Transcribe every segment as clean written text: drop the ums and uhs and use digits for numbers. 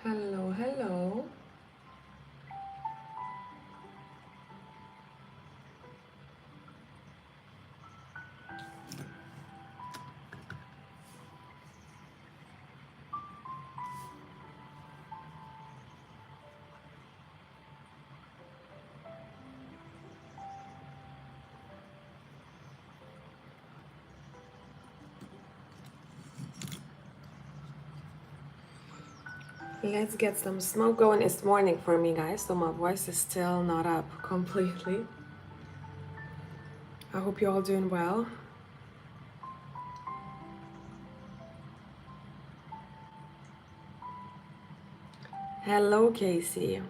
Hello, hello. Let's get some smoke going. It's morning for me, guys, so my voice is still not up completely. I hope you're all doing well. Hello, Casey.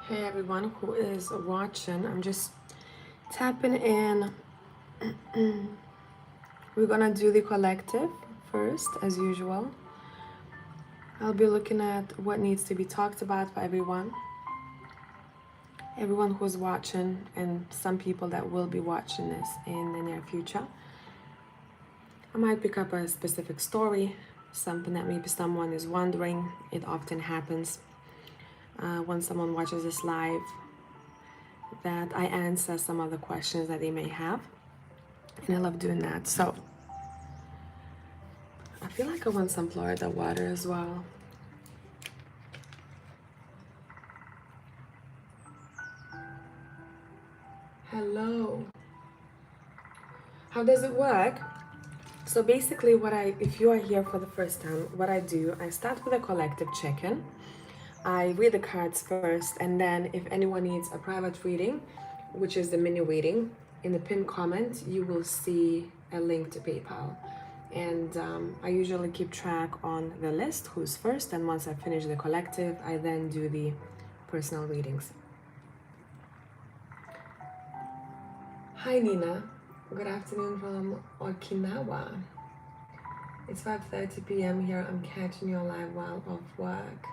Hey, everyone who is watching. I'm just tapping in. We're gonna do the collective first, as usual. I'll be looking at what needs to be talked about by everyone who's watching, and some people that will be watching this in the near future. I might pick up a specific story, something that maybe someone is wondering. It often happens when someone watches this live, that I answer some of the questions that they may have, and I love doing that. So I feel like I want some Florida water as well. Hello. How does it work? So basically if you are here for the first time, what I do, I start with a collective check-in. I read the cards first, and then if anyone needs a private reading, which is the mini reading, in the pinned comment, you will see a link to PayPal. And I usually keep track on the list who's first, and once I finish the collective, I then do the personal readings. Hi Nina, good afternoon from Okinawa. It's 5:30 p.m. here. I'm catching you live while off work.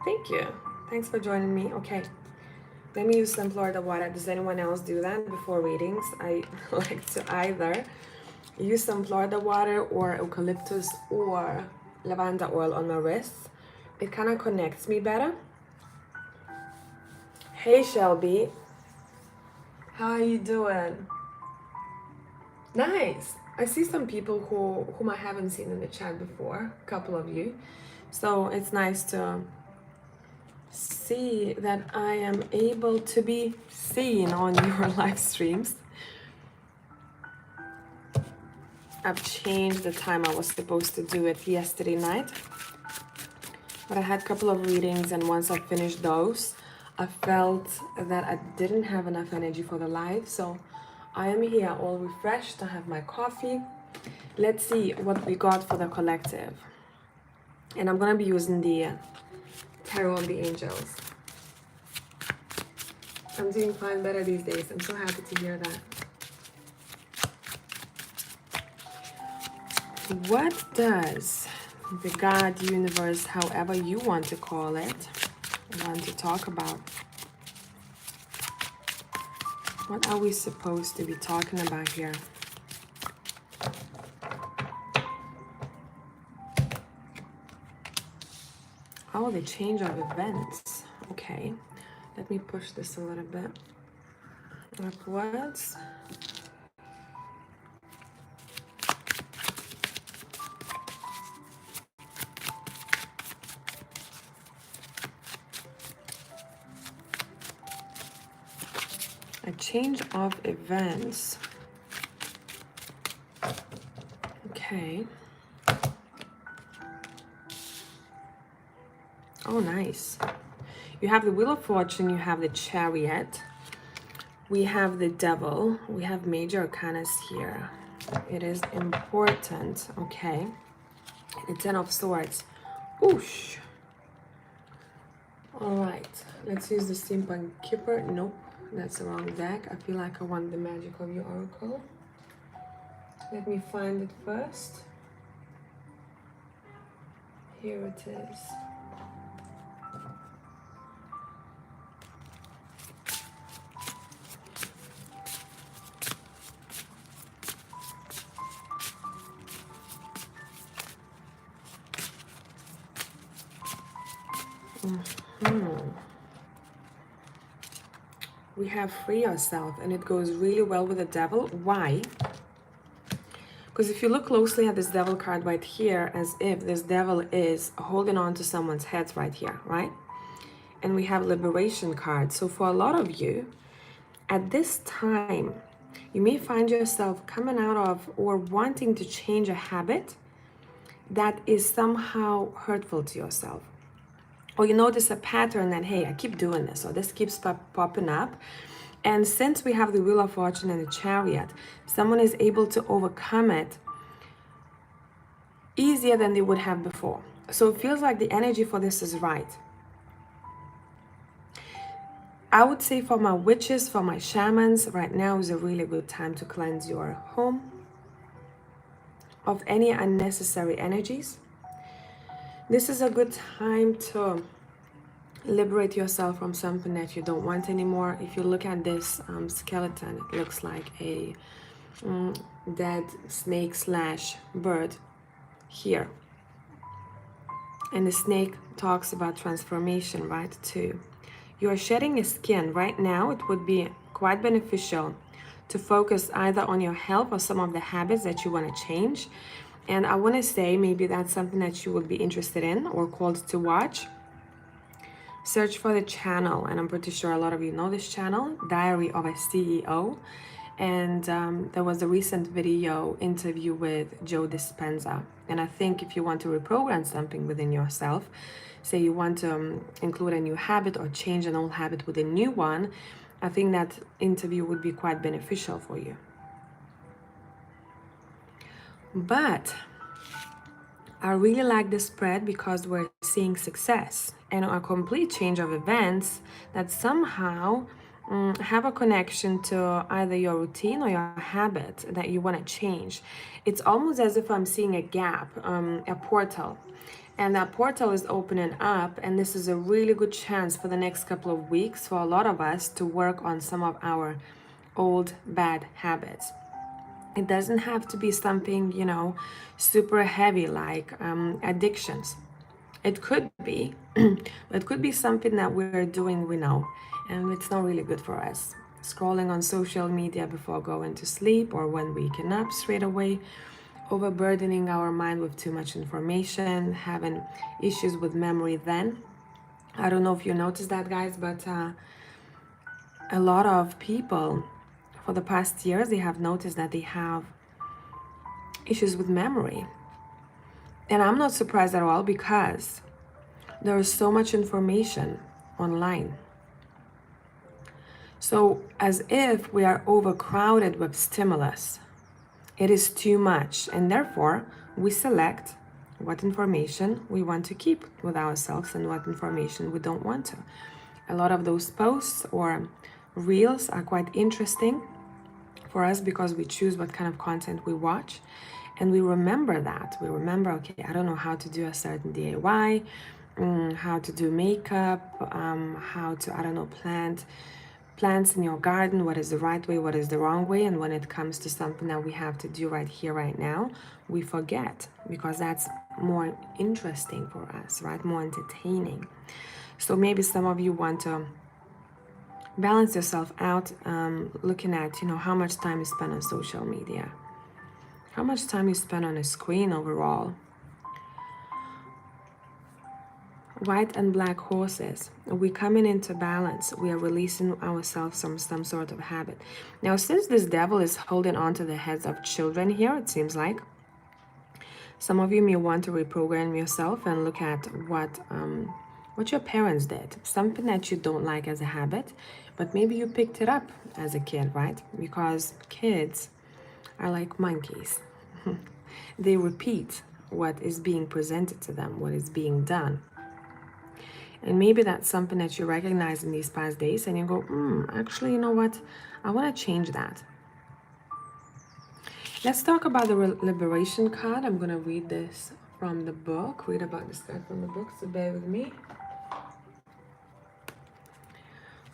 Thank you. Thanks for joining me. Okay, let me use some Florida water. Does anyone else do that before readings? I like to either use some Florida water or eucalyptus or lavender oil on my wrists. It kind of connects me better. Hey Shelby, how are you doing? Nice. I see some people whom I haven't seen in the chat before, a couple of you. So it's nice to see that I am able to be seen on your live streams. I've changed the time I was supposed to do it yesterday night, but I had a couple of readings, and once I finished those, I felt that I didn't have enough energy for the live, so I am here all refreshed. I have my coffee. Let's see what we got for the collective. And I'm gonna be using the Tarot of the Angels. I'm doing fine, better these days. I'm so happy to hear that. What does the God, universe, however you want to call it, want to talk about? What are we supposed to be talking about here? Oh, the change of events. Okay, let me push this a little bit upwards. A change of events. Okay. Oh, nice. You have the Wheel of Fortune, you have the Chariot, we have the Devil, we have major arcanas here. It is important, okay. The Ten of Swords. Oosh. All right, let's use the Steampunk Keeper. Nope, that's the wrong deck. I feel like I want the Magic of your Oracle. Let me find it first. Here it is. We have free yourself, and it goes really well with the devil. Why? Because if you look closely at this devil card right here, as if this devil is holding on to someone's head right here, right? And we have liberation card. So for a lot of you, at this time, you may find yourself coming out of or wanting to change a habit that is somehow hurtful to yourself. Or you notice a pattern that, hey, I keep doing this, or this keeps popping up. And since we have the Wheel of Fortune and the Chariot, someone is able to overcome it easier than they would have before. So it feels like the energy for this is right. I would say for my witches, for my shamans, right now is a really good time to cleanse your home of any unnecessary energies. This is a good time to liberate yourself from something that you don't want anymore. If you look at this skeleton, it looks like a dead snake slash bird here. And the snake talks about transformation, right, too. You are shedding a skin. Right now, it would be quite beneficial to focus either on your health or some of the habits that you want to change. And I want to say maybe that's something that you would be interested in or called to watch. Search for the channel, and I'm pretty sure a lot of you know this channel, Diary of a CEO. And there was a recent video interview with Joe Dispenza. And I think if you want to reprogram something within yourself, say you want to include a new habit or change an old habit with a new one, I think that interview would be quite beneficial for you. But I really like this spread because we're seeing success and a complete change of events that somehow have a connection to either your routine or your habit that you want to change. It's almost as if I'm seeing a gap, a portal. And that portal is opening up, and this is a really good chance for the next couple of weeks for a lot of us to work on some of our old bad habits. It doesn't have to be something, you know, super heavy like addictions. It could be, but it could be something that we're doing, we know, and it's not really good for us. Scrolling on social media before going to sleep or when waking up straight away, overburdening our mind with too much information, having issues with memory then. I don't know if you noticed that, guys, but a lot of people for the past years, they have noticed that they have issues with memory. And I'm not surprised at all because there is so much information online. So as if we are overcrowded with stimulus. It is too much, and therefore we select what information we want to keep with ourselves and what information we don't want to. A lot of those posts or reels are quite interesting for us because we choose what kind of content we watch, and we remember that. We remember, okay, I don't know how to do a certain DIY, how to do makeup, how to, I don't know, plant plants in your garden, what is the right way, what is the wrong way. And when it comes to something that we have to do right here, right now, we forget because that's more interesting for us, right? More entertaining. So maybe some of you want to balance yourself out, looking at, you know, how much time you spend on social media, how much time you spend on a screen overall. White and black horses. We're coming into balance. We are releasing ourselves from some sort of habit. Now, since this devil is holding on to the heads of children here, it seems like some of you may want to reprogram yourself and look at what your parents did. Something that you don't like as a habit, but maybe you picked it up as a kid, right? Because kids are like monkeys. They repeat what is being presented to them, what is being done. And maybe that's something that you recognize in these past days and you go, actually, you know what? I want to change that. Let's talk about the liberation card. I'm going to read this from the book, read about this card from the book, so bear with me.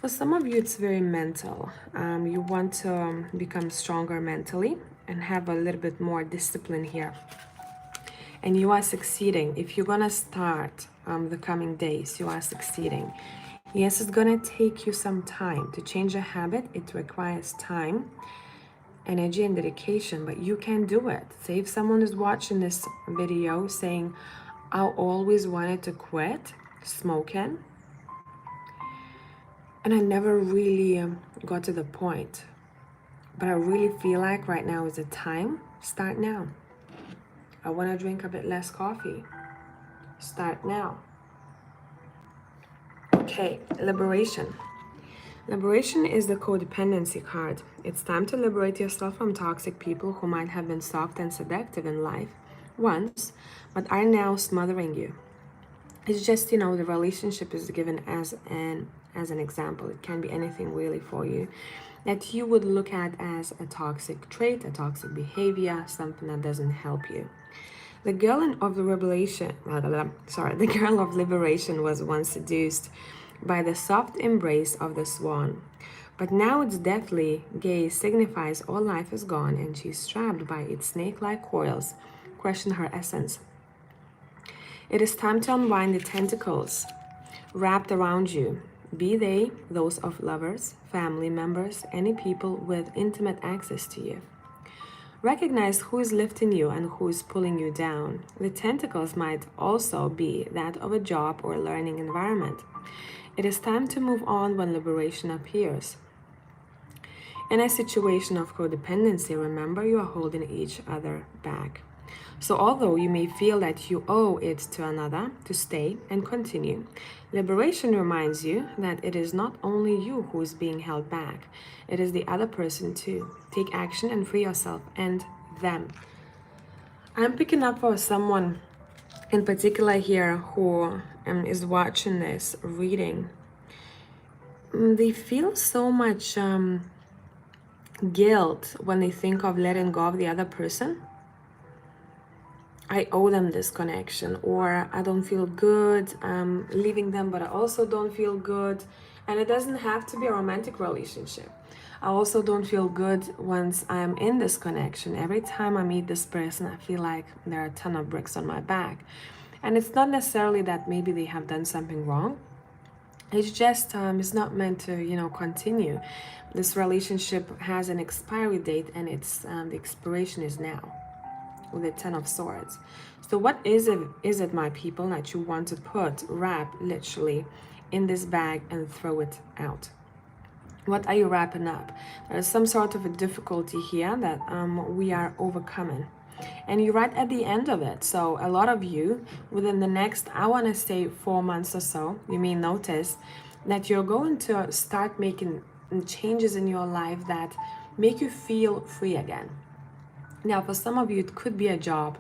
For some of you, it's very mental. You want to become stronger mentally and have a little bit more discipline here. and you are succeeding. If you're gonna start the coming days, you are succeeding. Yes, it's gonna take you some time to change a habit. It requires time, energy, and dedication, but you can do it. Say if someone is watching this video saying, I always wanted to quit smoking, and I never really got to the point, but I really feel like right now is the time. Start now. I want to drink a bit less coffee. Start now. Okay, liberation. Liberation is the codependency card. It's time to liberate yourself from toxic people who might have been soft and seductive in life once, but are now smothering you. It's just, the relationship is given as an example. It can be anything really for you that you would look at as a toxic trait, a toxic behavior, something that doesn't help you. The girl of the the girl of liberation was once seduced by the soft embrace of the swan. But now its deathly gaze signifies all life is gone, and she's trapped by its snake-like coils, crushing her essence. It is time to unwind the tentacles wrapped around you, be they those of lovers, family members, any people with intimate access to you. Recognize who is lifting you and who is pulling you down. The tentacles might also be that of a job or learning environment. It is time to move on when liberation appears. In a situation of codependency, remember you are holding each other back. So although you may feel that you owe it to another to stay and continue, liberation reminds you that it is not only you who is being held back, it is the other person too. Take action and free yourself and them. I'm picking up for someone in particular here who is watching this reading. They feel so much guilt when they think of letting go of the other person. I owe them this connection, or I don't feel good leaving them, but I also don't feel good. And it doesn't have to be a romantic relationship. I also don't feel good once I'm in this connection. Every time I meet this person, I feel like there are a ton of bricks on my back. And it's not necessarily that maybe they have done something wrong. It's just, it's not meant to, continue. This relationship has an expiry date, and it's the expiration is now, with the Ten of Swords. So what is it, my people, that you want to wrap literally in this bag and throw it out? What are you wrapping up? There's some sort of a difficulty here that we are overcoming. And you're right at the end of it. So a lot of you, within the next, I want to say 4 months or so, you may notice that you're going to start making changes in your life that make you feel free again. Now, for some of you, it could be a job.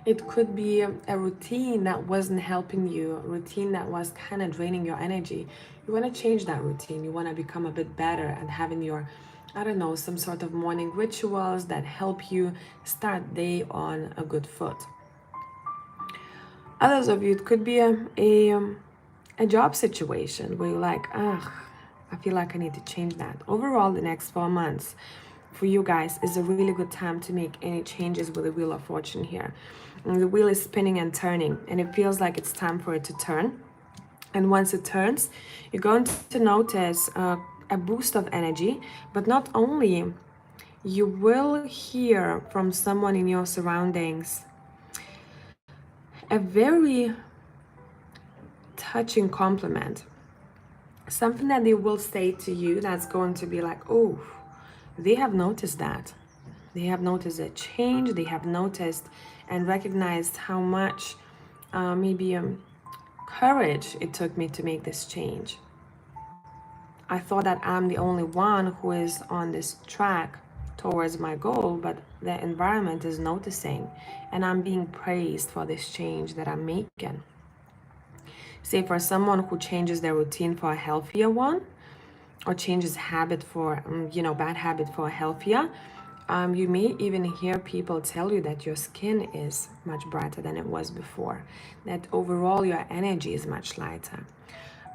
It could be a routine that wasn't helping you, a routine that was kind of draining your energy. You want to change that routine. You want to become a bit better at having your, some sort of morning rituals that help you start the day on a good foot. Others of you, it could be a job situation where you're like, I feel like I need to change that. Overall, the next 4 months for you guys is a really good time to make any changes with the Wheel of Fortune here. And the wheel is spinning and turning, and it feels like it's time for it to turn. And once it turns, you're going to notice a boost of energy, but not only, you will hear from someone in your surroundings a very touching compliment. Something that they will say to you that's going to be like, oh, they have noticed that. They have noticed a change. They have noticed and recognized how much courage it took me to make this change. I thought that I'm the only one who is on this track towards my goal, but the environment is noticing, and I'm being praised for this change that I'm making. Say for someone who changes their routine for a healthier one, or changes habit for, bad habit for a healthier, you may even hear people tell you that your skin is much brighter than it was before, that overall your energy is much lighter.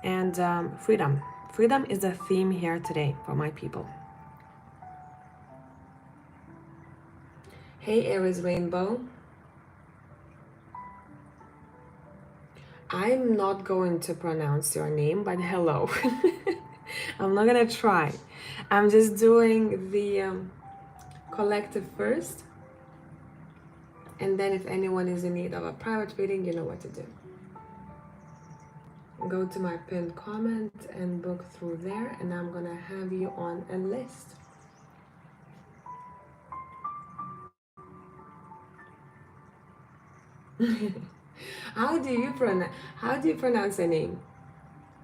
And freedom. Freedom is a theme here today for my people. Hey, Aries Rainbow. I'm not going to pronounce your name, but hello. I'm not gonna try. I'm just doing the collective first, and then if anyone is in need of a private reading, you know what to do. Go to my pinned comment and book through there, and I'm gonna have you on a list. How do you pronounce your name?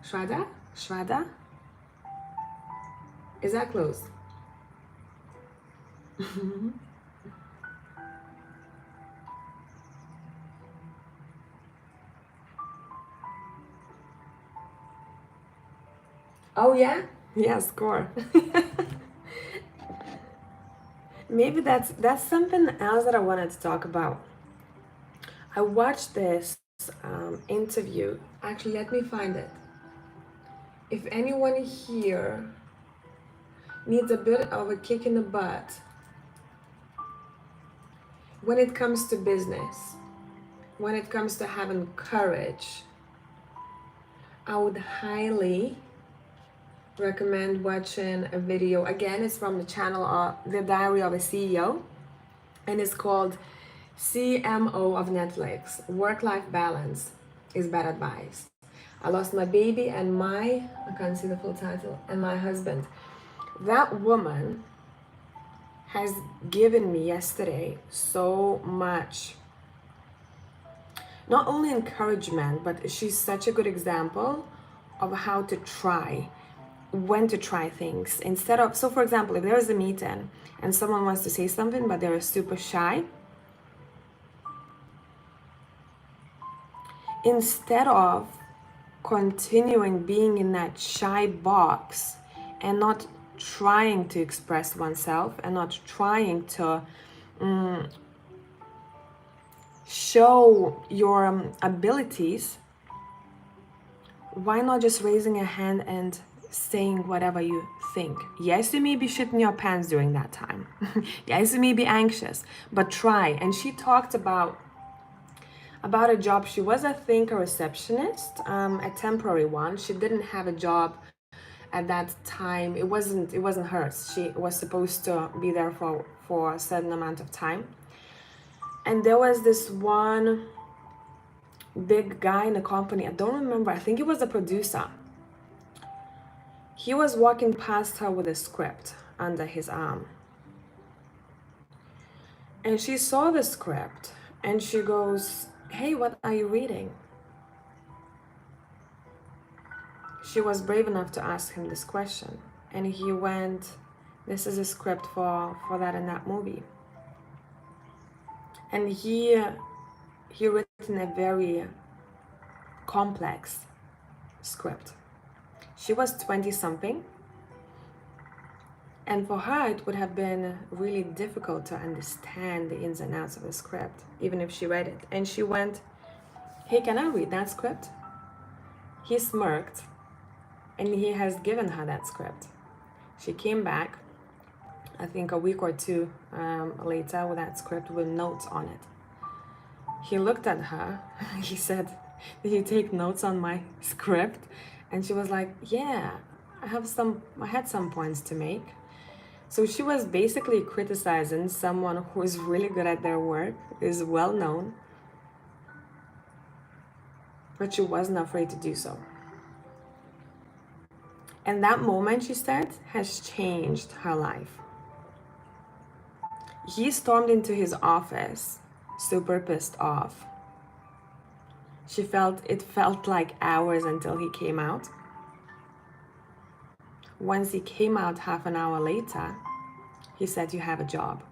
Shraddha? Shraddha? Is that close? Oh yeah? Yeah, score. Maybe that's something else that I wanted to talk about. I watched this interview. Actually, let me find it. If anyone here needs a bit of a kick in the butt when it comes to business, when it comes to having courage, I would highly recommend watching a video. Again, it's from the channel The Diary of a CEO, and it's called CMO of Netflix, Work-Life Balance is Bad Advice. I lost my baby and I can't see the full title, and my husband. That woman has given me yesterday so much, not only encouragement, but she's such a good example of how to try, when to try things. Instead of, so for example, if there is a meeting and someone wants to say something but they're super shy, instead of continuing being in that shy box and not trying to express oneself and not trying to show your abilities, why not just raising a hand and saying whatever you think? Yes, you may be shitting your pants during that time. Yes, you may be anxious, but try. And she talked about a job. She was, I think, a receptionist, a temporary one. She didn't have a job at that time. It wasn't hers. She was supposed to be there for a certain amount of time. And there was this one big guy in the company. I don't remember. I think he was a producer. He was walking past her with a script under his arm. And she saw the script and she goes, "Hey, what are you reading?" She was brave enough to ask him this question. And he went, "This is a script for that and that movie." And he written a very complex script. She was 20 something. And for her, it would have been really difficult to understand the ins and outs of the script, even if she read it. And she went, "Hey, can I read that script?" He smirked, and he has given her that script. She came back, I think a week or two later, with that script with notes on it. He looked at her, he said, "Did you take notes on my script?" And she was like, "Yeah, I had some points to make." So she was basically criticizing someone who is really good at their work, is well known, but she wasn't afraid to do so. And that moment, she said, has changed her life. He stormed into his office, super pissed off. It felt like hours until he came out. Once he came out half an hour later, he said, "You have a job."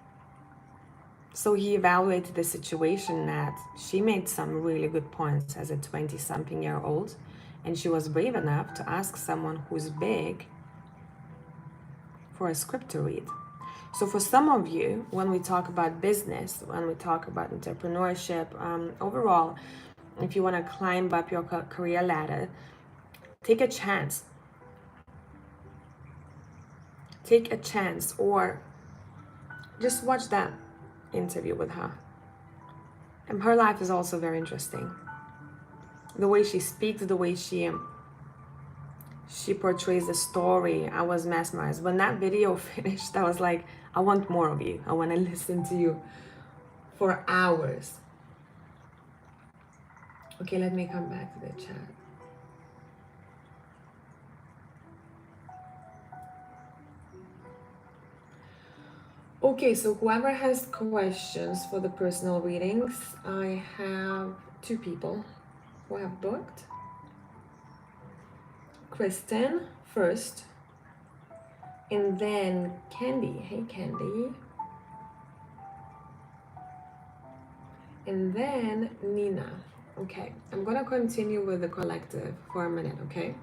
So he evaluated the situation that she made some really good points as a 20-something-year-old, and she was brave enough to ask someone who's big for a script to read. So for some of you, when we talk about business, when we talk about entrepreneurship, overall, if you want to climb up your career ladder, take a chance. Take a chance, or just watch that interview with her. And her life is also very interesting. the way she speaks, the way she portrays the story. I was mesmerized. When that video finished, I was like, I want more of you. I want to listen to you for hours. Okay, let me come back to the chat. Okay, so whoever has questions for the personal readings, I have 2 people who have booked. Kristen first, and then Candy. Hey, Candy. And then Nina. Okay, I'm gonna continue with the collective for a minute, okay?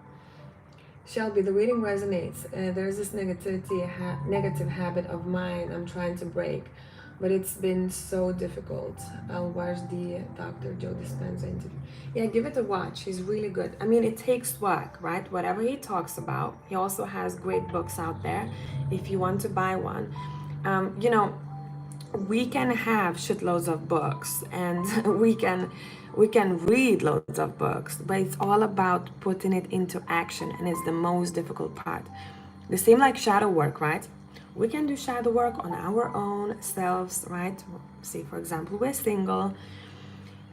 Shelby, the reading resonates. There's this negative habit of mine I'm trying to break, but it's been so difficult. I'll watch the Dr. Joe Dispenza interview. Yeah, give it a watch. He's really good. I mean, it takes work, right? Whatever he talks about. He also has great books out there if you want to buy one. You know, we can have shitloads of books and we can read loads of books, but it's all about putting it into action, and it's the most difficult part. The same like shadow work, right? We can do shadow work on our own selves, right? Say for example we're single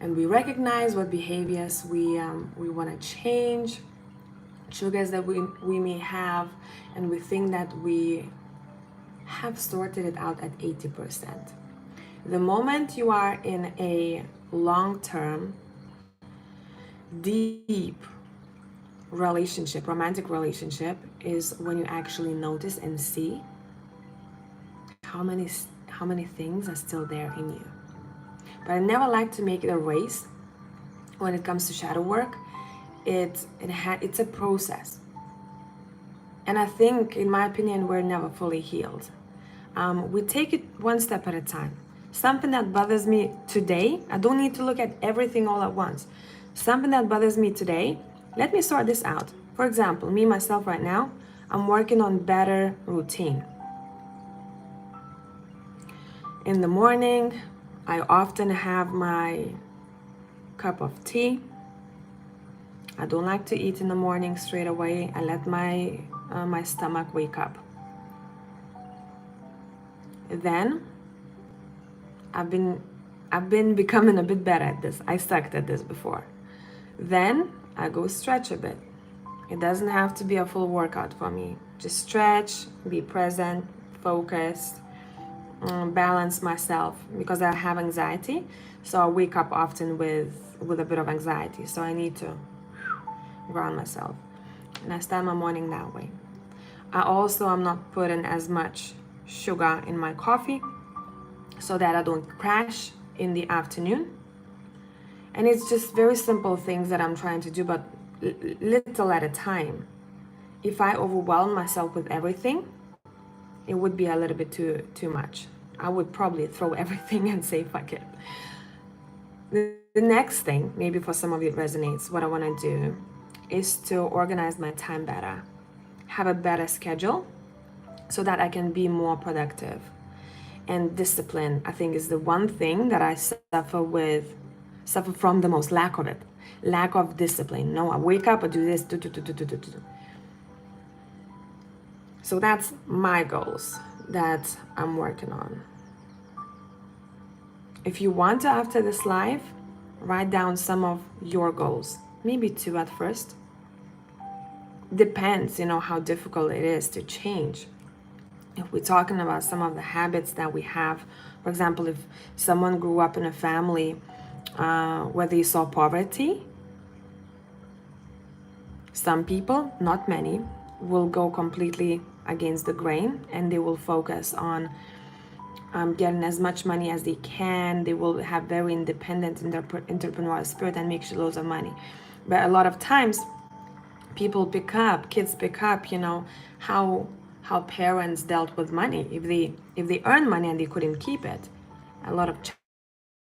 and we recognize what behaviors we want to change, triggers that we may have, and we think that we have sorted it out at 80%. The moment you are in a long-term, deep relationship, romantic relationship, is when you actually notice and see how many things are still there in you. But I never like to make it a race when it comes to shadow work. It's a process. And I think, in my opinion, we're never fully healed. We take it one step at a time. Something that bothers me today, I don't need to look at everything all at once. Something that bothers me today, let me sort this out. For example, me, myself right now, I'm working on better routine. In the morning, I often have my cup of tea. I don't like to eat in the morning straight away. I let my stomach wake up. Then I've been becoming a bit better at this. I sucked at this before. Then I go stretch a bit. It doesn't have to be a full workout for me. Just stretch, be present, focused, balance myself, because I have anxiety. So I wake up often with a bit of anxiety. So I need to ground myself. And I start my morning that way. I also am not putting as much sugar in my coffee so that I don't crash in the afternoon. And it's just very simple things that I'm trying to do, but little at a time. If I overwhelm myself with everything, it would be a little bit too much. I would probably throw everything and say fuck it. The next thing, maybe for some of you it resonates, what I want to do is to organize my time better, have a better schedule so that I can be more productive. And discipline, I think, is the one thing that I suffer from the most, lack of it. Lack of discipline. No, I wake up, I do this, do. So that's my goals that I'm working on. If you want to, after this live, write down some of your goals. Maybe 2 at first. Depends, how difficult it is to change. If we're talking about some of the habits that we have, for example, if someone grew up in a family where they saw poverty, some people, not many, will go completely against the grain and they will focus on getting as much money as they can. They will have very independent entrepreneurial spirit and make loads of money. But a lot of times, kids pick up, how parents dealt with money. If they earn money and they couldn't keep it, a lot of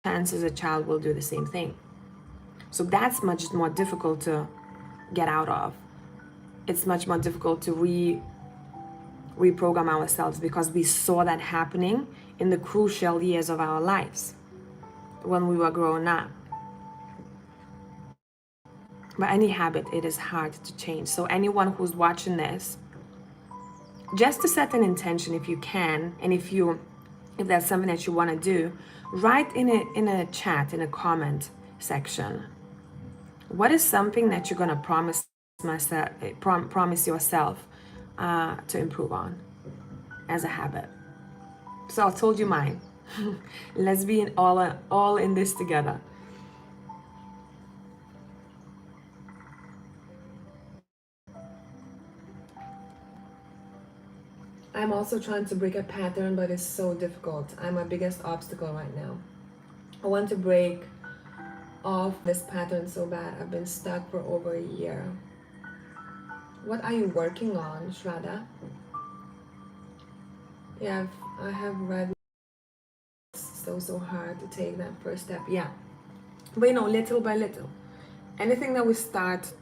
chances a child will do the same thing. So that's much more difficult to get out of. It's much more difficult to reprogram ourselves because we saw that happening in the crucial years of our lives when we were growing up. But any habit, it is hard to change. So anyone who's watching this, just to set an intention if you can, and if that's something that you want to do, write in a chat, in a comment section, what is something that you're going to promise yourself to improve on as a habit. So I told you mine. Let's be all in this together. I'm also trying to break a pattern, but it's so difficult. I'm my biggest obstacle right now. I want to break off this pattern so bad. I've been stuck for over a year. What are you working on, Shraddha? Yeah, I have read so hard to take that first step. Yeah, but little by little, anything that we start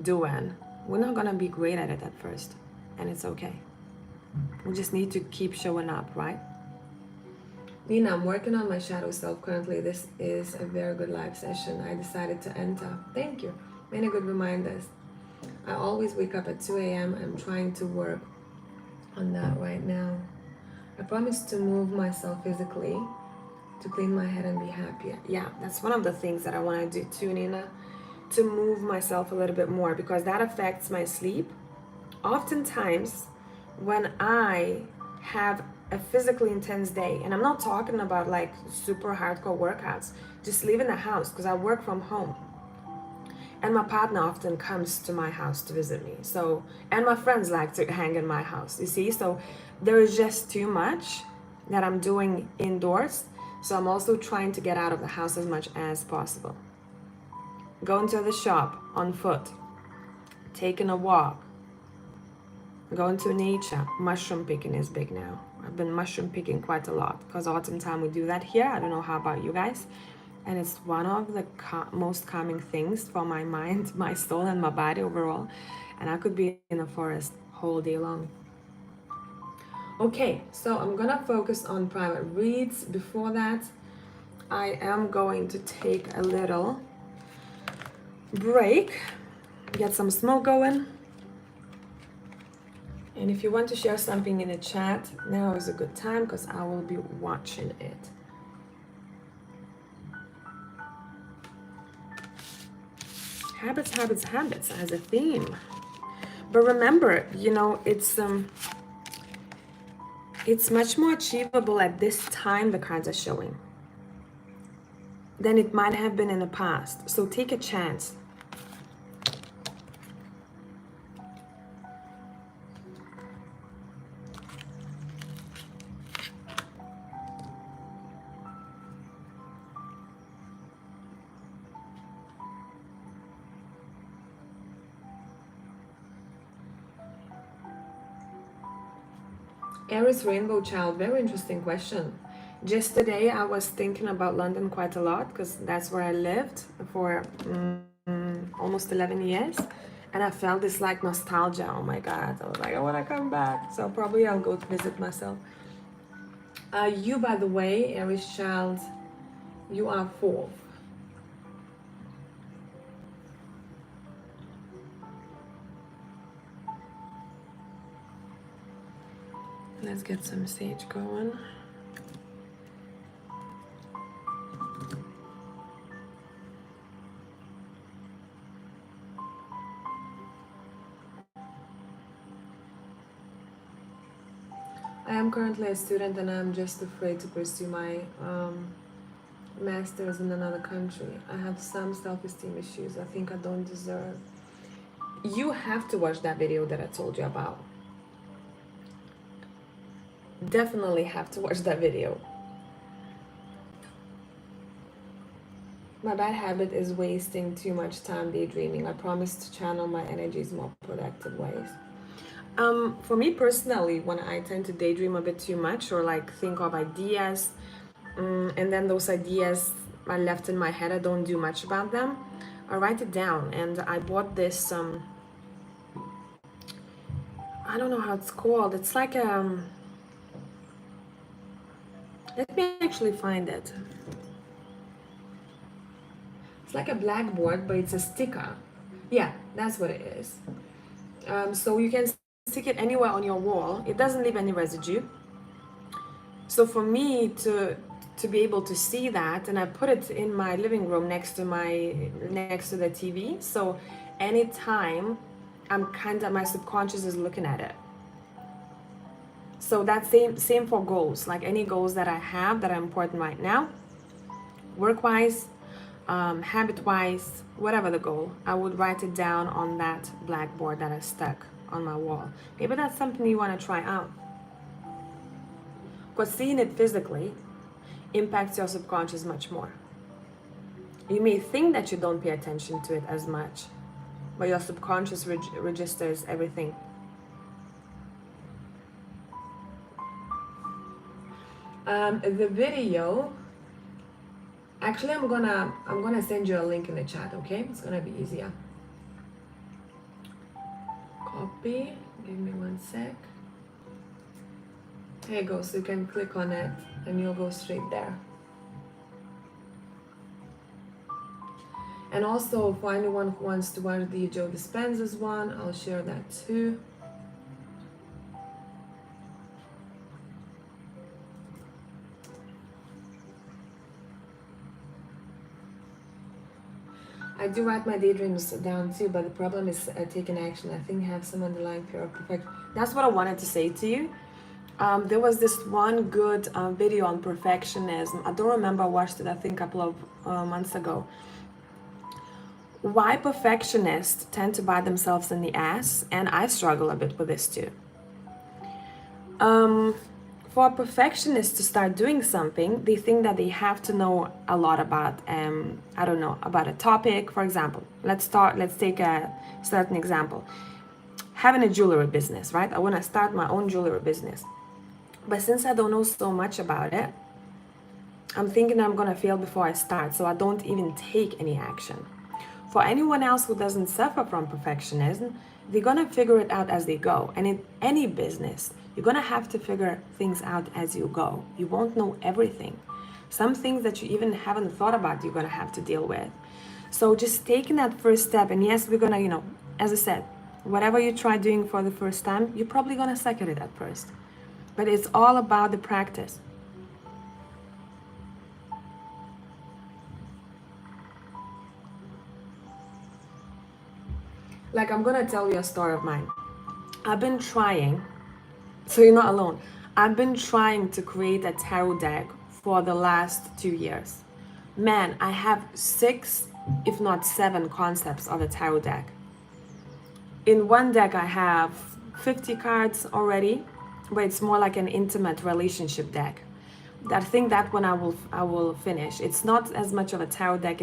doing, we're not gonna be great at it at first, and it's okay. We just need to keep showing up, right? Nina, I'm working on my shadow self currently. This is a very good live session I decided to enter. Thank you. Many good reminders. I always wake up at 2 a.m. I'm trying to work on that right now. I promise to move myself physically, to clean my head and be happier. Yeah, that's one of the things that I want to do too, Nina, to move myself a little bit more, because that affects my sleep. Oftentimes, when I have a physically intense day, and I'm not talking about like super hardcore workouts, just leaving the house, because I work from home. And my partner often comes to my house to visit me. So, and my friends like to hang in my house, you see? So there is just too much that I'm doing indoors. So I'm also trying to get out of the house as much as possible. Going to the shop on foot, taking a walk, going to nature. Mushroom picking is big now. I've been mushroom picking quite a lot because autumn time we do that here. I don't know how about you guys. And it's one of the most calming things for my mind, my soul, and my body overall. And I could be in the forest whole day long. Okay, so I'm gonna focus on private reads. Before that, I am going to take a little break, get some smoke going. And if you want to share something in the chat, now is a good time because I will be watching it. Habits, habits, habits as a theme. But remember, it's much more achievable at this time the cards are showing than it might have been in the past. So take a chance. Aries Rainbow Child, very interesting question. Just today I was thinking about London quite a lot because that's where I lived for almost 11 years. And I felt this like nostalgia. Oh my God, I was like, I want to come back. So probably I'll go to visit myself. You, by the way, Aries Child, you are 4th. Let's get some sage going. I am currently a student and I'm just afraid to pursue my master's in another country. I have some self-esteem issues I think I don't deserve. You have to watch that video that I told you about. Definitely have to watch that video. My bad habit is wasting too much time daydreaming. I promise to channel my energies more productive ways. For me personally, when I tend to daydream a bit too much or like think of ideas, and then those ideas are left in my head, I don't do much about them. I write it down, and I bought this. I don't know how it's called. It's like let me actually find it. It's like a blackboard, but it's a sticker. Yeah, that's what it is. So you can stick it anywhere on your wall. It doesn't leave any residue. So for me to be able to see that, and I put it in my living room next to the TV. So anytime my subconscious is looking at it. So that's same for goals. Like any goals that I have that are important right now, work-wise, habit-wise, whatever the goal, I would write it down on that blackboard that I stuck on my wall. Maybe that's something you want to try out. Because seeing it physically impacts your subconscious much more. You may think that you don't pay attention to it as much, but your subconscious registers everything. The video, actually I'm gonna send you a link in the chat, okay? It's gonna be easier. Copy, give me 1 sec. There you go, so you can click on it and you'll go straight there. And also for anyone who wants to watch the Joe Dispenza's one, I'll share that too. I do write my daydreams down too, but the problem is taking action. I think I have some underlying fear of perfection. That's what I wanted to say to you. There was this one good video on perfectionism. I don't remember, I watched it I think a couple of months ago. Why perfectionists tend to bite themselves in the ass, and I struggle a bit with this too. For a perfectionist to start doing something, they think that they have to know a lot about, I don't know, about a topic. For example, let's take a certain example. Having a jewelry business, right? I want to start my own jewelry business. But since I don't know so much about it, I'm thinking I'm going to fail before I start, so I don't even take any action. For anyone else who doesn't suffer from perfectionism, they're going to figure it out as they go. And in any business, you're going to have to figure things out as you go. You won't know everything. Some things that you even haven't thought about, you're going to have to deal with. So just taking that first step, and yes, we're going to, as I said, whatever you try doing for the first time, you're probably going to suck at it at first. But it's all about the practice. Like, I'm going to tell you a story of mine. I've been trying, so you're not alone. I've been trying to create a tarot deck for the last 2 years. Man, I have 6, if not 7 concepts of a tarot deck. In one deck, I have 50 cards already, but it's more like an intimate relationship deck. I think that one I will finish. It's not as much of a tarot deck.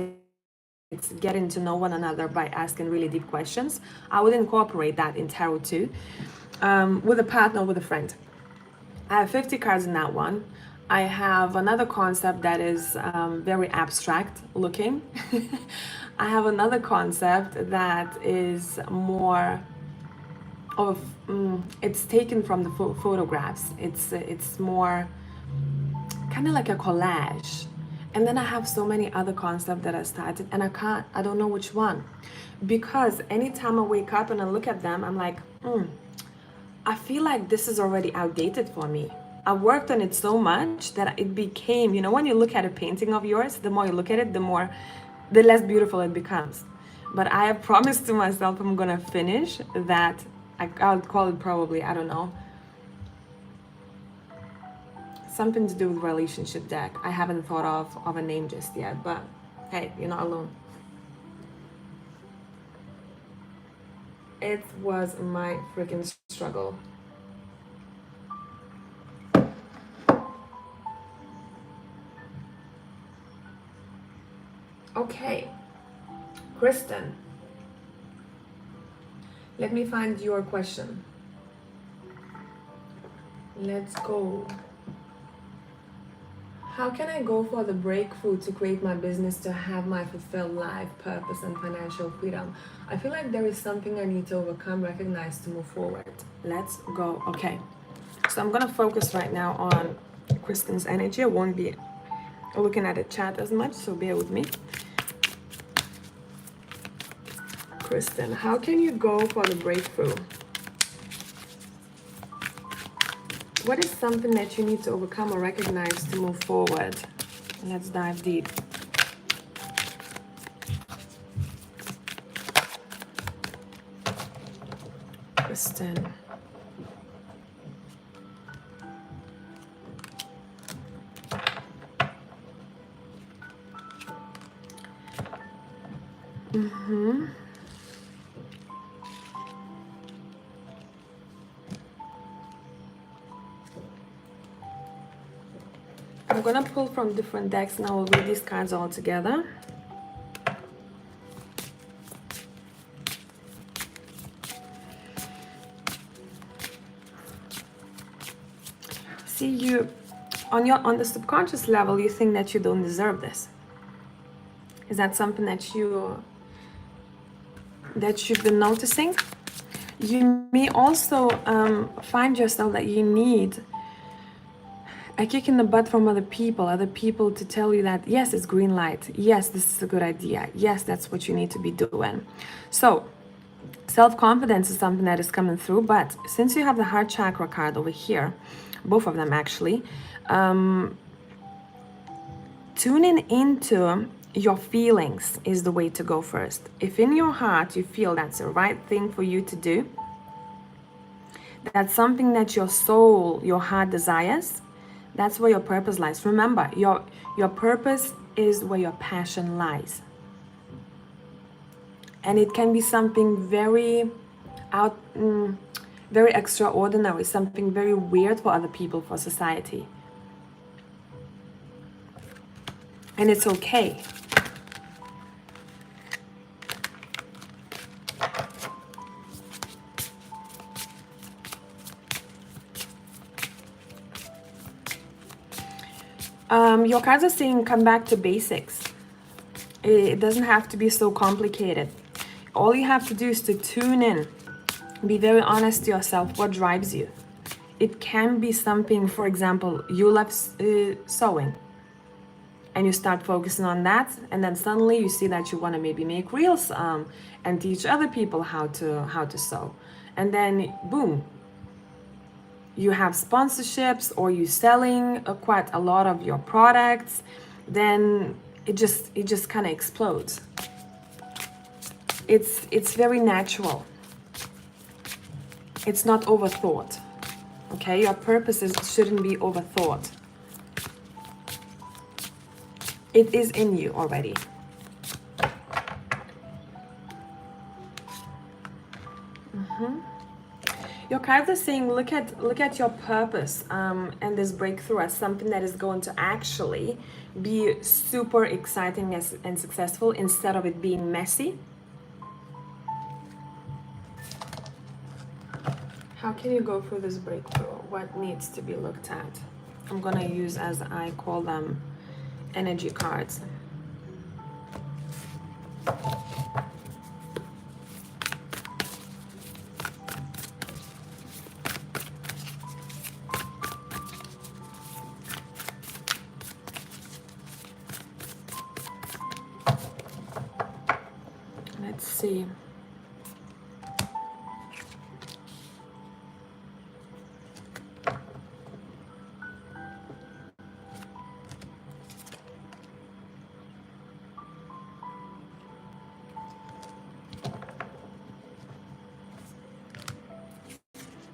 It's getting to know one another by asking really deep questions. I would incorporate that in tarot too, with a partner, with a friend. I have 50 cards in that one. I have another concept that is very abstract looking. I have another concept that is more of, it's taken from the photographs. It's more kind of like a collage. And then I have so many other concepts that I started, and I don't know which one. Because anytime I wake up and I look at them, I'm like, I feel like this is already outdated for me. I worked on it so much that it became, when you look at a painting of yours, the more you look at it, the less beautiful it becomes. But I have promised to myself I'm gonna finish that. I'll call it probably, I don't know, something to do with relationship deck. I haven't thought of a name just yet, but hey, you're not alone. It was my freaking struggle. Okay, Kristen, let me find your question. Let's go. How can I go for the breakthrough to create my business, to have my fulfilled life, purpose, and financial freedom? I feel like there is something I need to overcome, recognize to move forward. Let's go. Okay. So I'm going to focus right now on Kristen's energy. I won't be looking at the chat as much, so bear with me. Kristen, how can you go for the breakthrough? What is something that you need to overcome or recognize to move forward? Let's dive deep. Kristen. I'm gonna pull from different decks and I will read these cards all together. See, you on the subconscious level, you think that you don't deserve this. Is that something that you've been noticing? You may also find yourself that you need a kick in the butt from other people to tell you that yes, it's green light, yes, this is a good idea, yes, that's what you need to be doing. So self-confidence is something that is coming through, but since you have the heart chakra card over here, both of them actually, tuning into your feelings is the way to go first. If in your heart you feel that's the right thing for you to do, that's something that your soul, your heart desires, that's where your purpose lies. Remember, your purpose is where your passion lies. And it can be something very very extraordinary, something very weird for other people, for society. And it's okay. Your cards are saying come back to basics. It doesn't have to be so complicated. All you have to do is to tune in. Be very honest to yourself. What drives you? It can be something, for example, you love sewing. And you start focusing on that. And then suddenly you see that you want to maybe make reels and teach other people how to sew. And then boom. You have sponsorships or you selling quite a lot of your products, then it just kind of explodes. It's very natural. It's not overthought. Okay, your purposes shouldn't be overthought. It is in you already. Your cards are saying look at your purpose and this breakthrough as something that is going to actually be super exciting and successful instead of it being messy. How can you go through this breakthrough? What needs to be looked at? I'm gonna use, as I call them, energy cards. Let's see.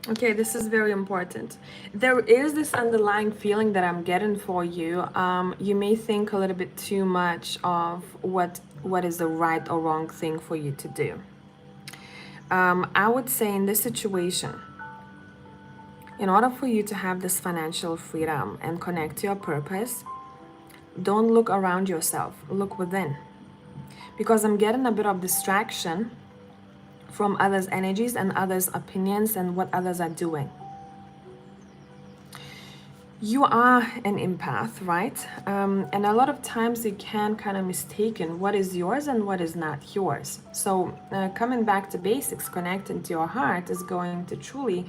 Okay, this is very important. There is this underlying feeling that I'm getting for you. You may think a little bit too much of what is the right or wrong thing for you to do. I would say in this situation, in order for you to have this financial freedom and connect to your purpose, don't look around yourself, look within. Because I'm getting a bit of distraction from others' energies and others' opinions and what others are doing. You are an empath, right? And a lot of times you can kind of mistaken what is yours and what is not yours. So coming back to basics, connecting to your heart is going to truly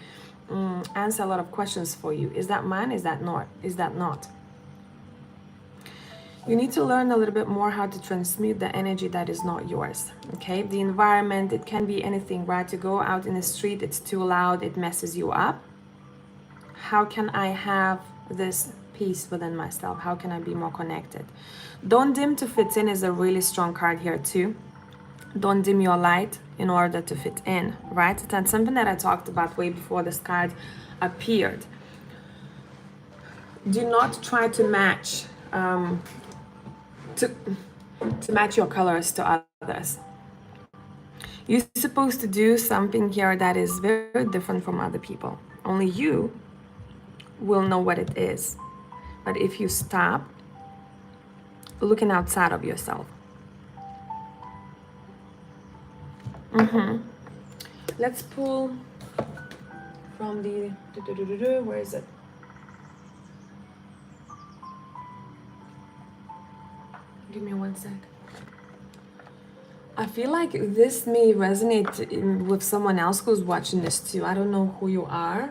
answer a lot of questions for you. Is that mine? Is that not? Is that not? You need to learn a little bit more how to transmute the energy that is not yours. Okay, the environment, it can be anything, right? To go out in the street, it's too loud, it messes you up. How can I have this peace within myself? How can I be more connected? Don't dim to fit in is a really strong card here too. Don't dim your light in order to fit in, right? That's something that I talked about way before this card appeared. Do not try to match to match your colors to others. You're supposed to do something here that is very different from other people. Only you will know what it is. But if you stop looking outside of yourself. Let's pull from the, where is it? Give me one sec. I feel like this may resonate with someone else who's watching this too. I don't know who you are,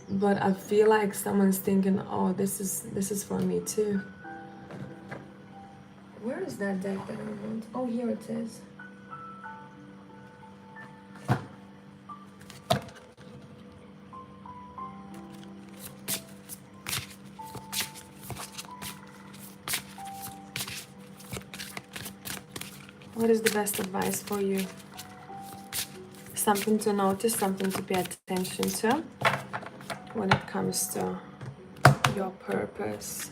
but I feel like someone's thinking, oh, this is for me too. Where is that deck that I want? Oh, here it is. What is the best advice for you? Something to notice, something to pay attention to when it comes to your purpose.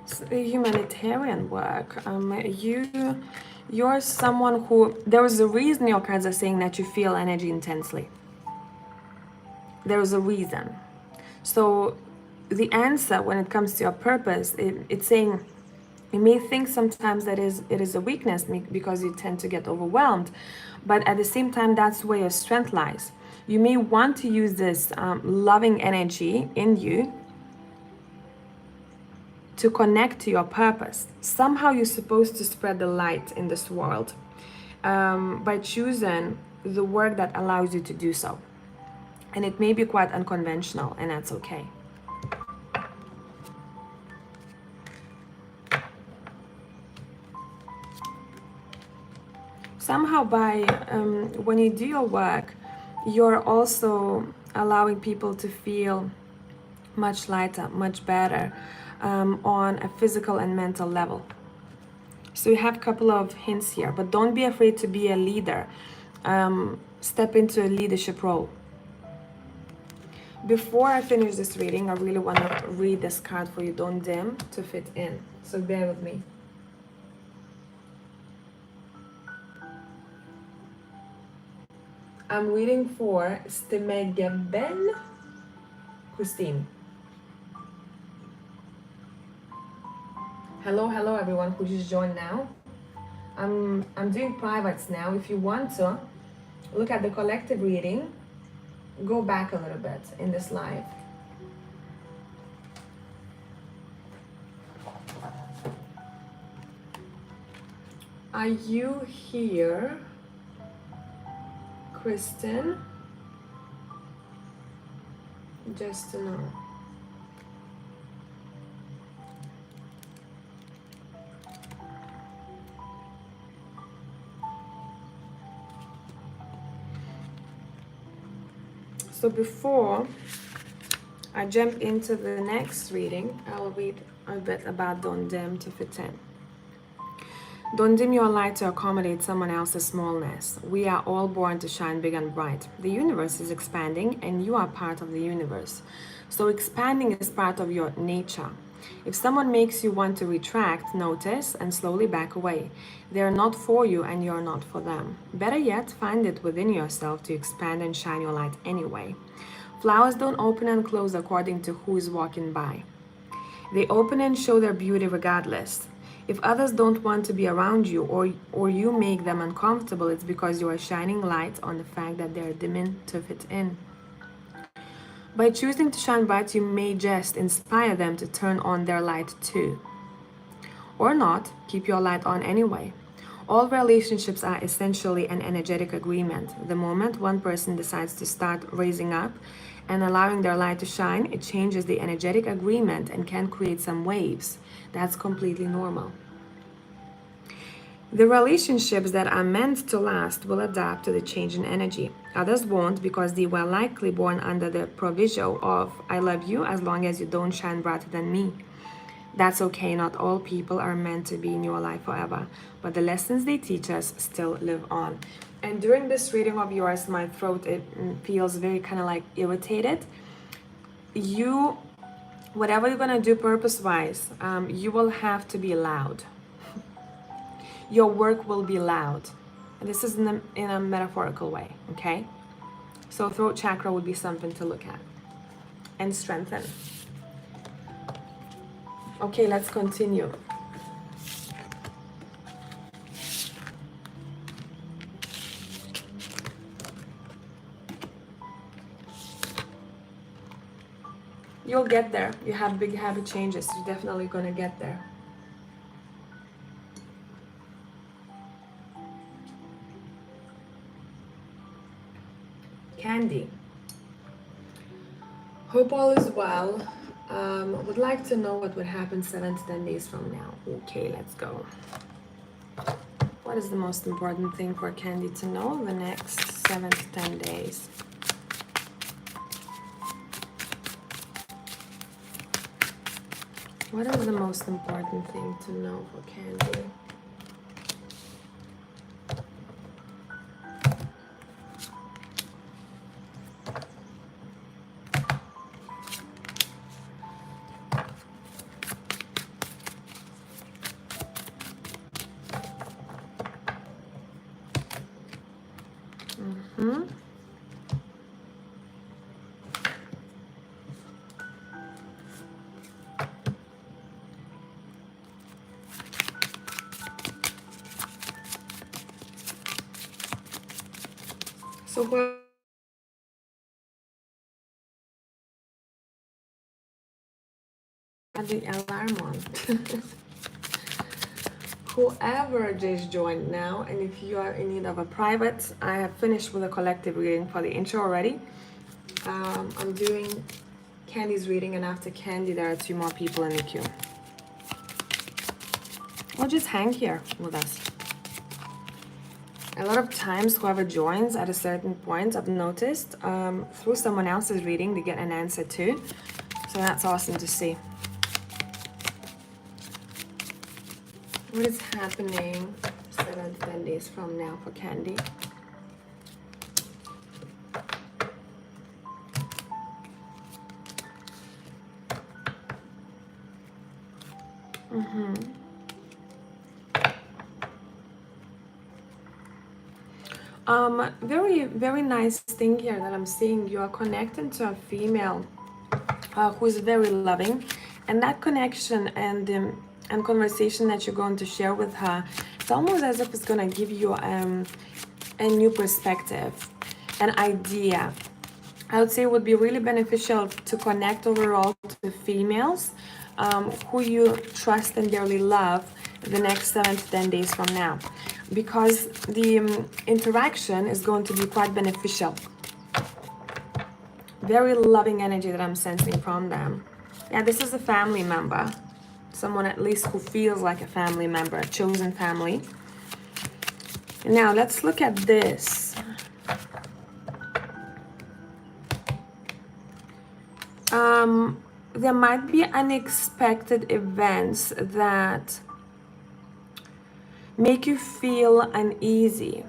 It's humanitarian work. You're someone who, there is a reason your cards are saying that you feel energy intensely. There is a reason. So the answer when it comes to your purpose, it's saying, you may think sometimes that it is a weakness because you tend to get overwhelmed, but at the same time, that's where your strength lies. You may want to use this loving energy in you to connect to your purpose. Somehow you're supposed to spread the light in this world by choosing the work that allows you to do so. And it may be quite unconventional, and that's okay. Somehow by when you do your work, you're also allowing people to feel much lighter, much better on a physical and mental level. So you have a couple of hints here, but don't be afraid to be a leader. Step into a leadership role. Before I finish this reading, I really want to read this card for you. Don't dim to fit in. So bear with me. I'm reading for Stemegeben Christine. Hello everyone who just joined now. I'm doing privates now. If you want to look at the collective reading, go back a little bit in this live. Are you here, Kristen? Just to know. So before I jump into the next reading, I'll read a bit about don't dim to fit in. Don't dim your light to accommodate someone else's smallness. We are all born to shine big and bright. The universe is expanding and you are part of the universe. So expanding is part of your nature. If someone makes you want to retract, notice and slowly back away. They are not for you and you're not for them. Better yet, find it within yourself to expand and shine your light anyway. Flowers don't open and close according to who is walking by. They open and show their beauty regardless. If others don't want to be around you or you make them uncomfortable, it's because you are shining light on the fact that they're dimming to fit in. By choosing to shine bright, you may just inspire them to turn on their light too. Or not, keep your light on anyway. All relationships are essentially an energetic agreement. The moment one person decides to start raising up and allowing their light to shine, it changes the energetic agreement and can create some waves. That's completely normal. The relationships that are meant to last will adapt to the change in energy. Others won't because they were likely born under the proviso of I love you as long as you don't shine brighter than me. That's okay, not all people are meant to be in your life forever, but the lessons they teach us still live on. And during this reading of yours, my throat, it feels very kind of like irritated. Whatever you're gonna do purpose-wise, you will have to be loud. Your work will be loud. And this is in a metaphorical way, okay? So throat chakra would be something to look at and strengthen. Okay, let's continue. You'll get there. You have big habit changes. You're definitely gonna get there. Candy. Hope all is well. Would like to know what would happen 7 to 10 days from now. Okay, let's go. What is the most important thing for Candy to know the next 7 to 10 days? What is the most important thing to know for Candy? So what the alarm on? Whoever just joined now, and if you are in need of a private, I have finished with a collective reading for the intro already. I'm doing Candy's reading, and after Candy there are 2 more people in the queue. Or just hang here with us. A lot of times whoever joins at a certain point, I've noticed, through someone else's reading, they get an answer too. So that's awesome to see. What is happening 7 to 10 days from now for Candy? Very, very nice thing here that I'm seeing. You are connecting to a female who is very loving, and that connection and conversation that you're going to share with her, it's almost as if it's going to give you a new perspective, an idea. I would say it would be really beneficial to connect overall to females who you trust and dearly love the next 7 to 10 days from now, because the interaction is going to be quite beneficial. Very loving energy that I'm sensing from them. Yeah, this is a family member. Someone at least who feels like a family member, a chosen family. Now let's look at this. There might be unexpected events that make you feel uneasy.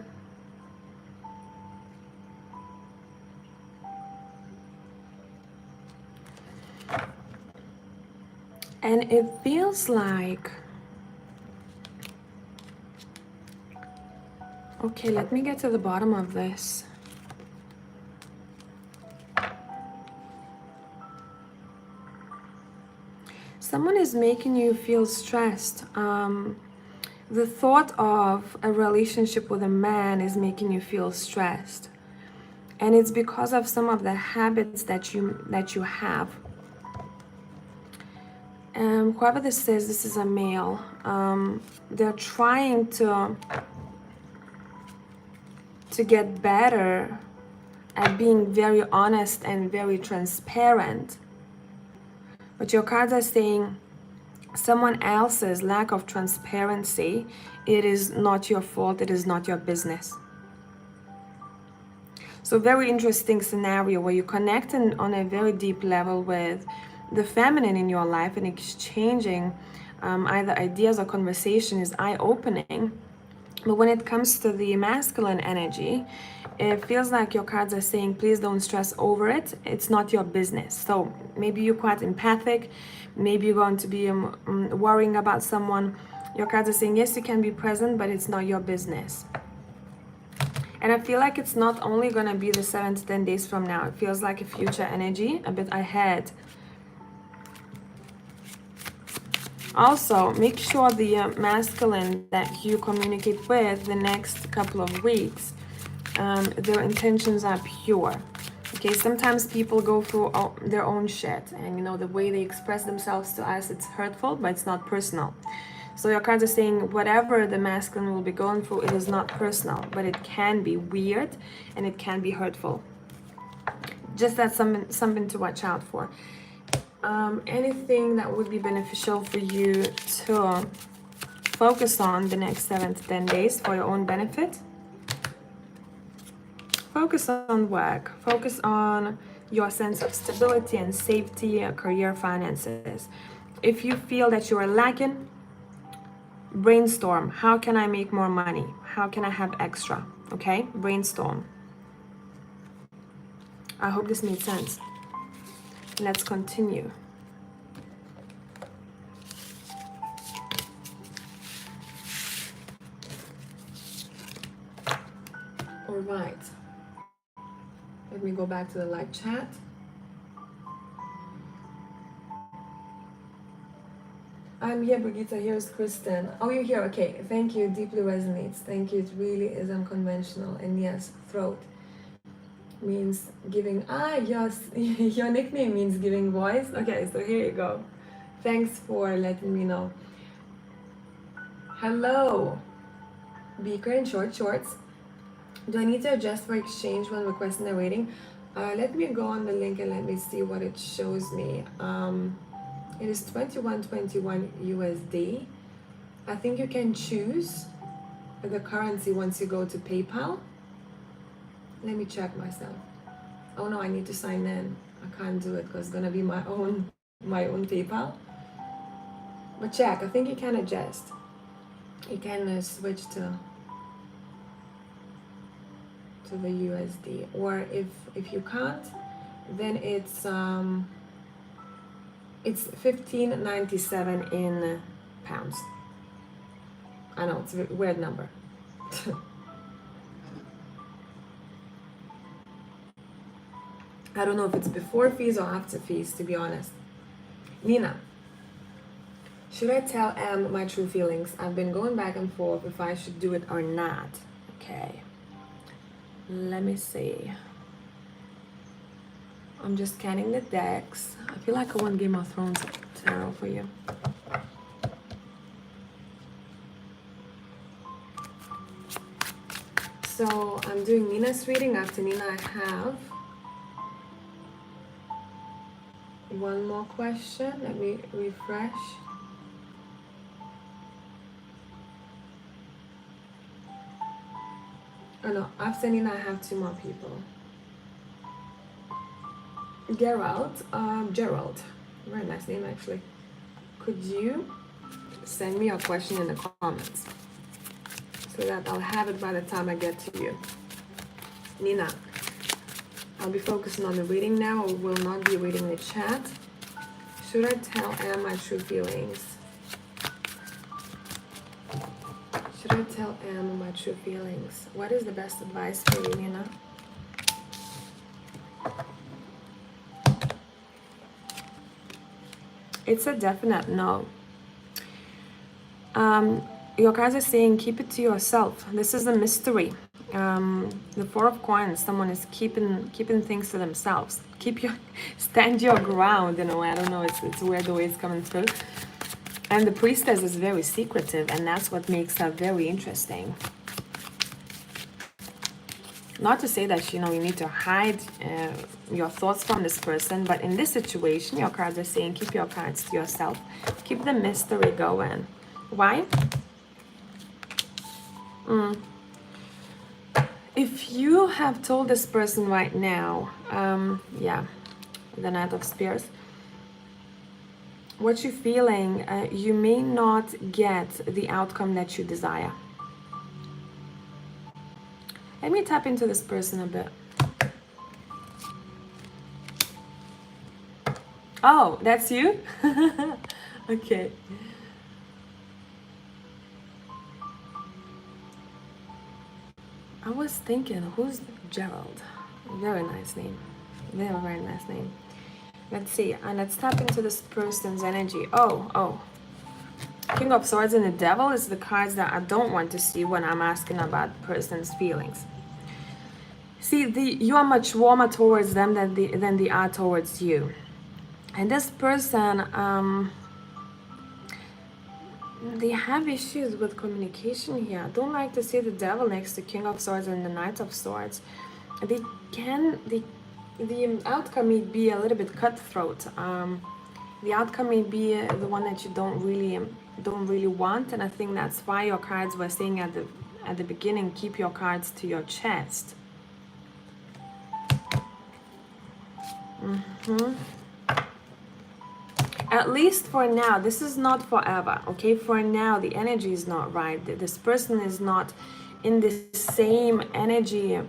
And it feels like, okay, let me get to the bottom of this. Someone is making you feel stressed. The thought of a relationship with a man is making you feel stressed. And it's because of some of the habits that you have. Whoever this is, this is a male. They're trying to get better at being very honest and very transparent. But your cards are saying someone else's lack of transparency, it is not your fault, it is not your business. So very interesting scenario where you connect on a very deep level with the feminine in your life and exchanging either ideas or conversation is eye-opening. But when it comes to the masculine energy, it feels like your cards are saying, please don't stress over it. It's not your business. So maybe you're quite empathic. Maybe you're going to be worrying about someone. Your cards are saying, yes, you can be present, but it's not your business. And I feel like it's not only going to be the 7 to 10 days from now. It feels like a future energy, a bit ahead. Also, make sure the masculine that you communicate with the next couple of weeks, their intentions are pure. Okay, sometimes people go through their own shit, and you know, the way they express themselves to us, it's hurtful, but it's not personal. So your cards are saying whatever the masculine will be going through, it is not personal, but it can be weird and it can be hurtful. Just that's something to watch out for. Anything that would be beneficial for you to focus on the next 7 to 10 days for your own benefit. Focus on work. Focus on your sense of stability and safety, career, finances. If you feel that you are lacking, brainstorm. How can I make more money? How can I have extra? Okay, brainstorm. I hope this made sense. Let's continue. All right. Let me go back to the live chat. I'm here, Brigitte. Here's Kristen. Oh, you're here. Okay. Thank you. Deeply resonates. Thank you. It really is unconventional. And yes, throat means giving. Your nickname means giving voice. Okay, so here you go. Thanks for letting me know. Hello, Beaker in short shorts. Do I need to adjust for exchange when requesting a rating? Let me go on the link and let me see what it shows me. It is 21.21 USD. I think you can choose the currency once you go to PayPal. Let me check myself. Oh no, I need to sign in. I can't do it because it's gonna be my own PayPal. But check. I think you can adjust. You can switch to the USD, or if you can't, then it's 15.97 in pounds. I know it's a weird number. I don't know if it's before fees or after fees, to be honest. Nina, should I tell Em my true feelings? I've been going back and forth if I should do it or not. Okay. Let me see. I'm just scanning the decks. I feel like I want Game of Thrones tarot for you. So I'm doing Nina's reading. After Nina, I have one more question. Let me refresh. Oh no, after Nina, I have two more people. Gerald, very nice name actually. Could you send me your question in the comments so that I'll have it by the time I get to you? Nina, I'll be focusing on the reading now. I will not be reading the chat. Should I tell Em my true feelings? Should I tell Em my true feelings? What is the best advice for you, Nina? It's a definite no. Your cards are saying keep it to yourself. This is a mystery. The Four of Coins, someone is keeping things to themselves. Stand your ground, you know, I don't know, it's weird the way it's coming through. And the Priestess is very secretive, and that's what makes her very interesting. Not to say that, you know, you need to hide your thoughts from this person, but in this situation, your cards are saying keep your cards to yourself. Keep the mystery going. Why? If you have told this person right now, yeah, the Knight of Spears, what you're feeling, you may not get the outcome that you desire. Let me tap into this person a bit. Oh, that's you? Okay. I was thinking, who's Gerald? Very nice name. Very, very nice name. Let's see, and let's tap into this person's energy. Oh. King of Swords and the Devil is the cards that I don't want to see when I'm asking about the person's feelings. See, you are much warmer towards them than they are towards you. And this person, they have issues with communication here. I don't like to see the Devil next to King of Swords and the Knight of Swords. The outcome may be a little bit cutthroat. The outcome may be the one that you don't really want, and I think that's why your cards were saying at the beginning, keep your cards to your chest. At least for now. This is not forever, okay? For now, the energy is not right. This person is not in the same energy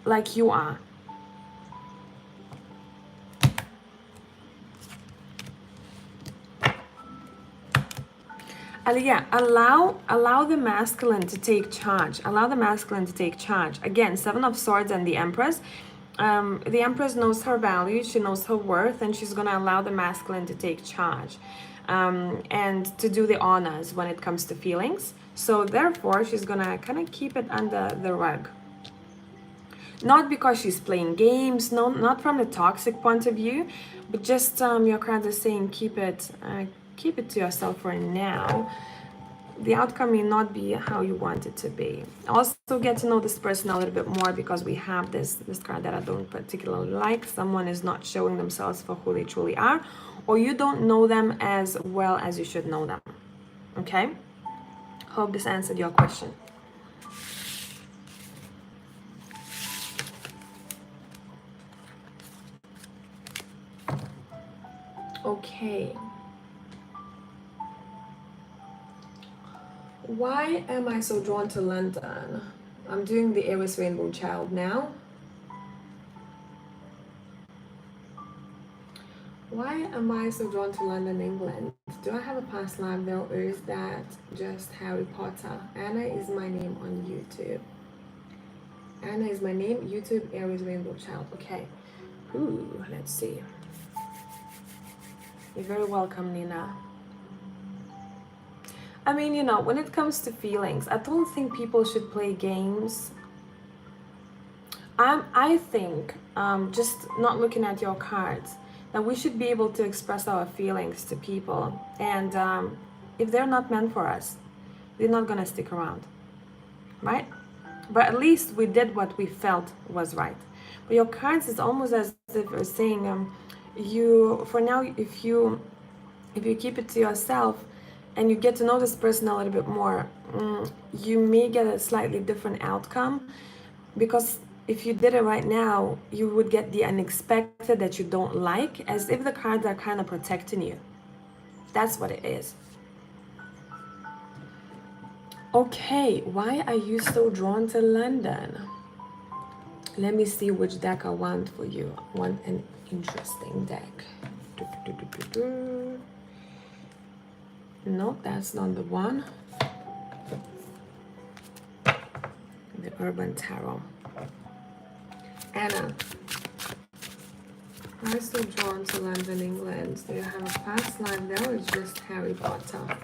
like you are. Yeah, allow the masculine to take charge. Allow the masculine to take charge. Again, Seven of Swords and the Empress. The Empress knows her value, she knows her worth, and she's going to allow the masculine to take charge and to do the honors when it comes to feelings. So therefore, she's going to kind of keep it under the rug. Not because she's playing games, no, not from the toxic point of view, but just your cards are saying keep it to yourself for now. The outcome may not be how you want it to be. Also get to know this person a little bit more, because we have this card that I don't particularly like. Someone is not showing themselves for who they truly are, or you don't know them as well as you should know them. Okay? Hope this answered your question. Okay. Why am I so drawn to London? I'm doing the Aries Rainbow Child now. Why am I so drawn to London, England? Do I have a past life there, or is that just Harry Potter? Anna is my name on YouTube. Anna is my name, YouTube, Aries Rainbow Child. Okay. Ooh, let's see. You're very welcome, Nina. I mean, you know, when it comes to feelings, I don't think people should play games. I think, just not looking at your cards, that we should be able to express our feelings to people. And if they're not meant for us, they're not going to stick around, right? But at least we did what we felt was right. But your cards is almost as if you're saying, for now, if you keep it to yourself, and you get to know this person a little bit more, you may get a slightly different outcome, because if you did it right now, you would get the unexpected that you don't like, as if the cards are kind of protecting you. That's what it is. Okay, why are you so drawn to London? Let me see which deck I want for you. I want an interesting deck. Nope, that's not the one. The Urban Tarot. Anna, why so drawn to London, England? Do you have a past life there, or is just Harry Potter?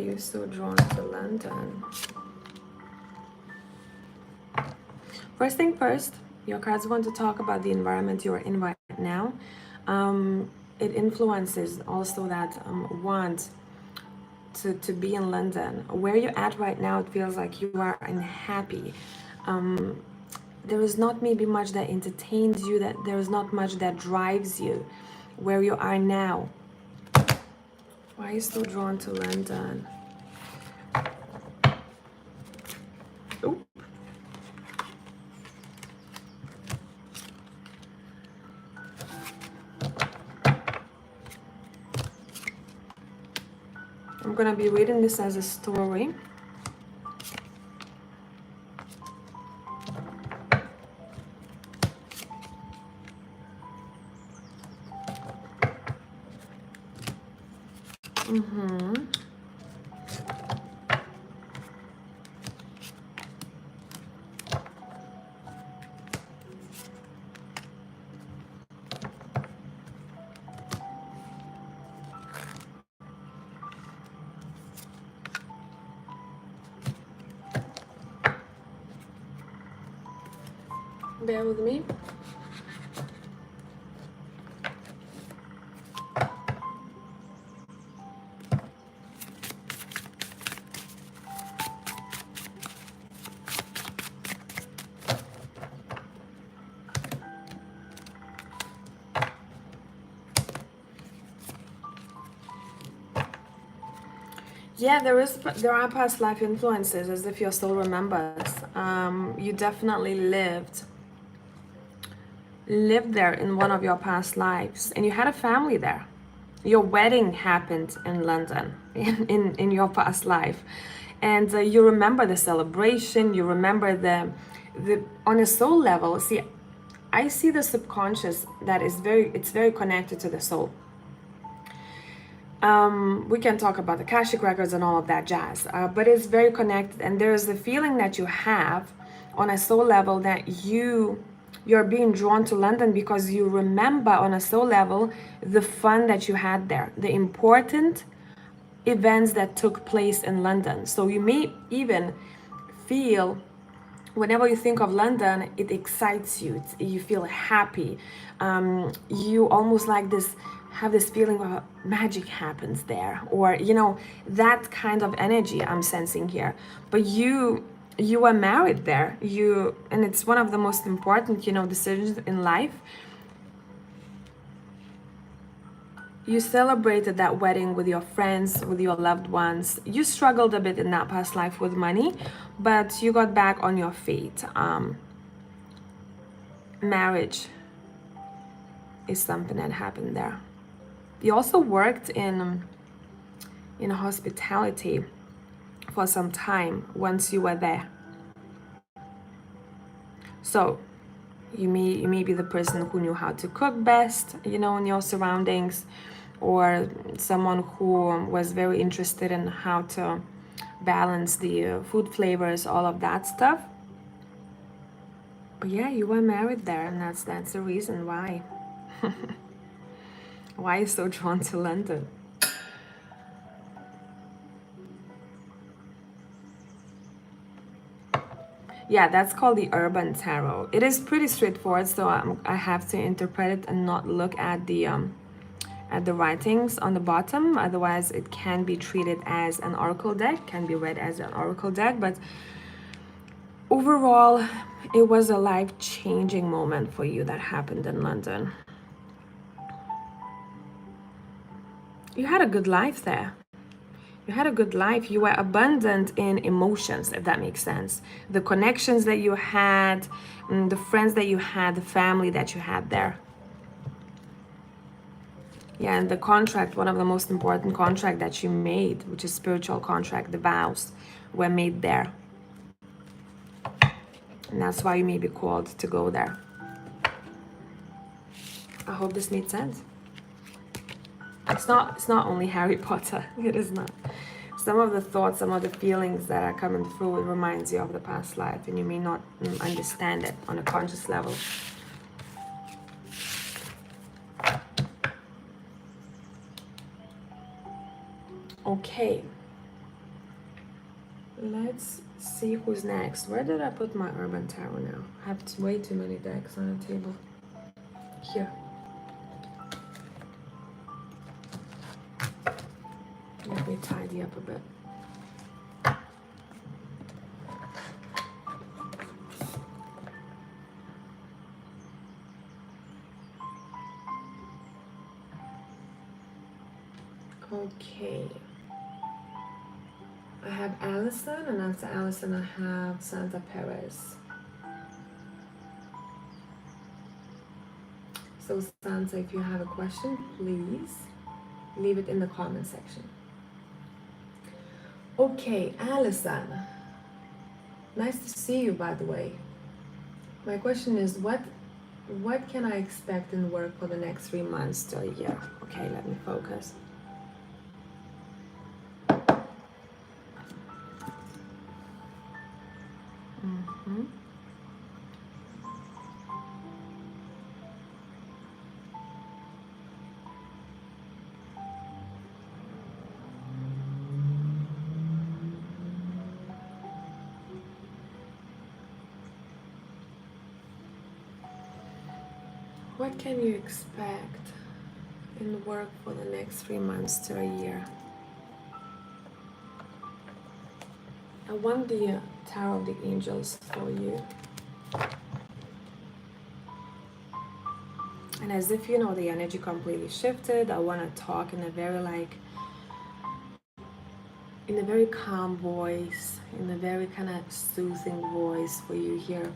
you so drawn to London? First thing first, your cards want to talk about the environment you're in right now. It influences also that want to be in London. Where you're at right now, it feels like you are unhappy. There is not maybe much that entertains you, that there is not much that drives you where you are now. Why are you so drawn to London? Ooh. I'm gonna be reading this as a story. Bear with me. Yeah, there are past life influences, as if your soul remembers. You definitely lived there in one of your past lives, and you had a family there. Your wedding happened in London in your past life, and you remember the celebration. You remember the on a soul level. See, I see the subconscious that is it's very connected to the soul. We can talk about the Akashic records and all of that jazz, but it's very connected, and there's a feeling that you have on a soul level that you're being drawn to London because you remember on a soul level the fun that you had there, the important events that took place in London. So you may even feel, whenever you think of London, it excites you. You feel happy. You almost like this, have this feeling of magic happens there, or that kind of energy I'm sensing here. But you are married there. And it's one of the most important decisions in life. You celebrated that wedding with your friends, with your loved ones. You struggled a bit in that past life with money, but you got back on your feet. Marriage is something that happened there. You also worked in hospitality for some time once you were there. So you may be the person who knew how to cook best, in your surroundings, or someone who was very interested in how to balance the food flavors, all of that stuff. But yeah, you were married there, and that's the reason why. Why are you so drawn to London? Yeah, that's called the Urban Tarot. It is pretty straightforward, so I have to interpret it and not look at the writings on the bottom. Otherwise, it can be treated as an oracle deck, can be read as an oracle deck. But overall, it was a life-changing moment for you that happened in London. You had a good life there. You had a good life. You were abundant in emotions, if that makes sense. The connections that you had, the friends that you had, the family that you had there. Yeah, and the contract, one of the most important contract that you made, which is spiritual contract, the vows, were made there. And that's why you may be called to go there. I hope this made sense. It's not only Harry Potter. It is not. Some of the thoughts, some of the feelings that are coming through, it reminds you of the past life, and you may not understand it on a conscious level. Okay. Let's see who's next. Where did I put my Urban Tarot now? I have way too many decks on the table. Here. Let me tidy up a bit. Okay. I have Allison, and after Allison I have Santa Perez. So Santa, if you have a question, please leave it in the comment section. Okay, Allison. Nice to see you, by the way. My question is, what can I expect in work for the next 3 months to a year? Okay, let me focus. What can you expect in work for the next 3 months to a year? I want the Tarot of the Angels for you. And as if you know the energy completely shifted, I want to talk in a very in a very calm voice, in a very kind of soothing voice for you here.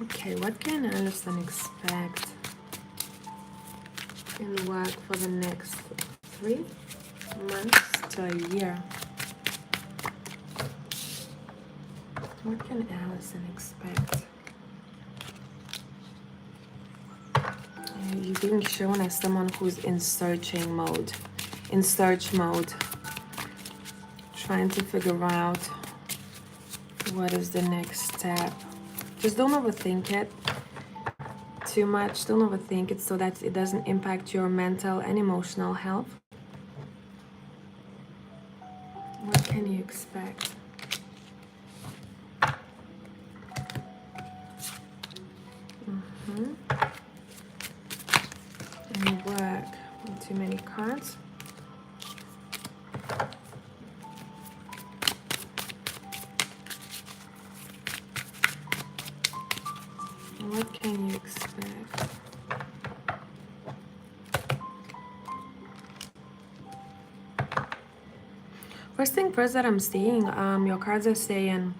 Okay, what can Allison expect in work for the next 3 months to a year? What can Allison expect? You're being shown as someone who's in searching mode, in search mode, trying to figure out what is the next step. Just don't overthink it too much. Don't overthink it so that it doesn't impact your mental and emotional health. What can you expect? And work. Not too many cards. What can you expect? First thing first that I'm seeing, your cards are saying,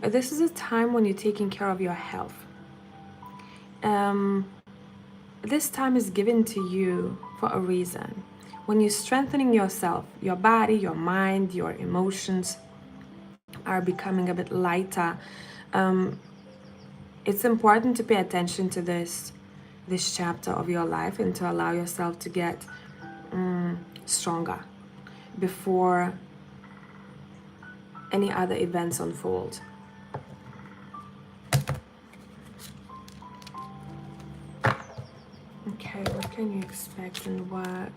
this is a time when you're taking care of your health. This time is given to you for a reason. When you're strengthening yourself, your body, your mind, your emotions are becoming a bit lighter. It's important to pay attention to this chapter of your life and to allow yourself to get stronger before any other events unfold. Okay, what can you expect in work?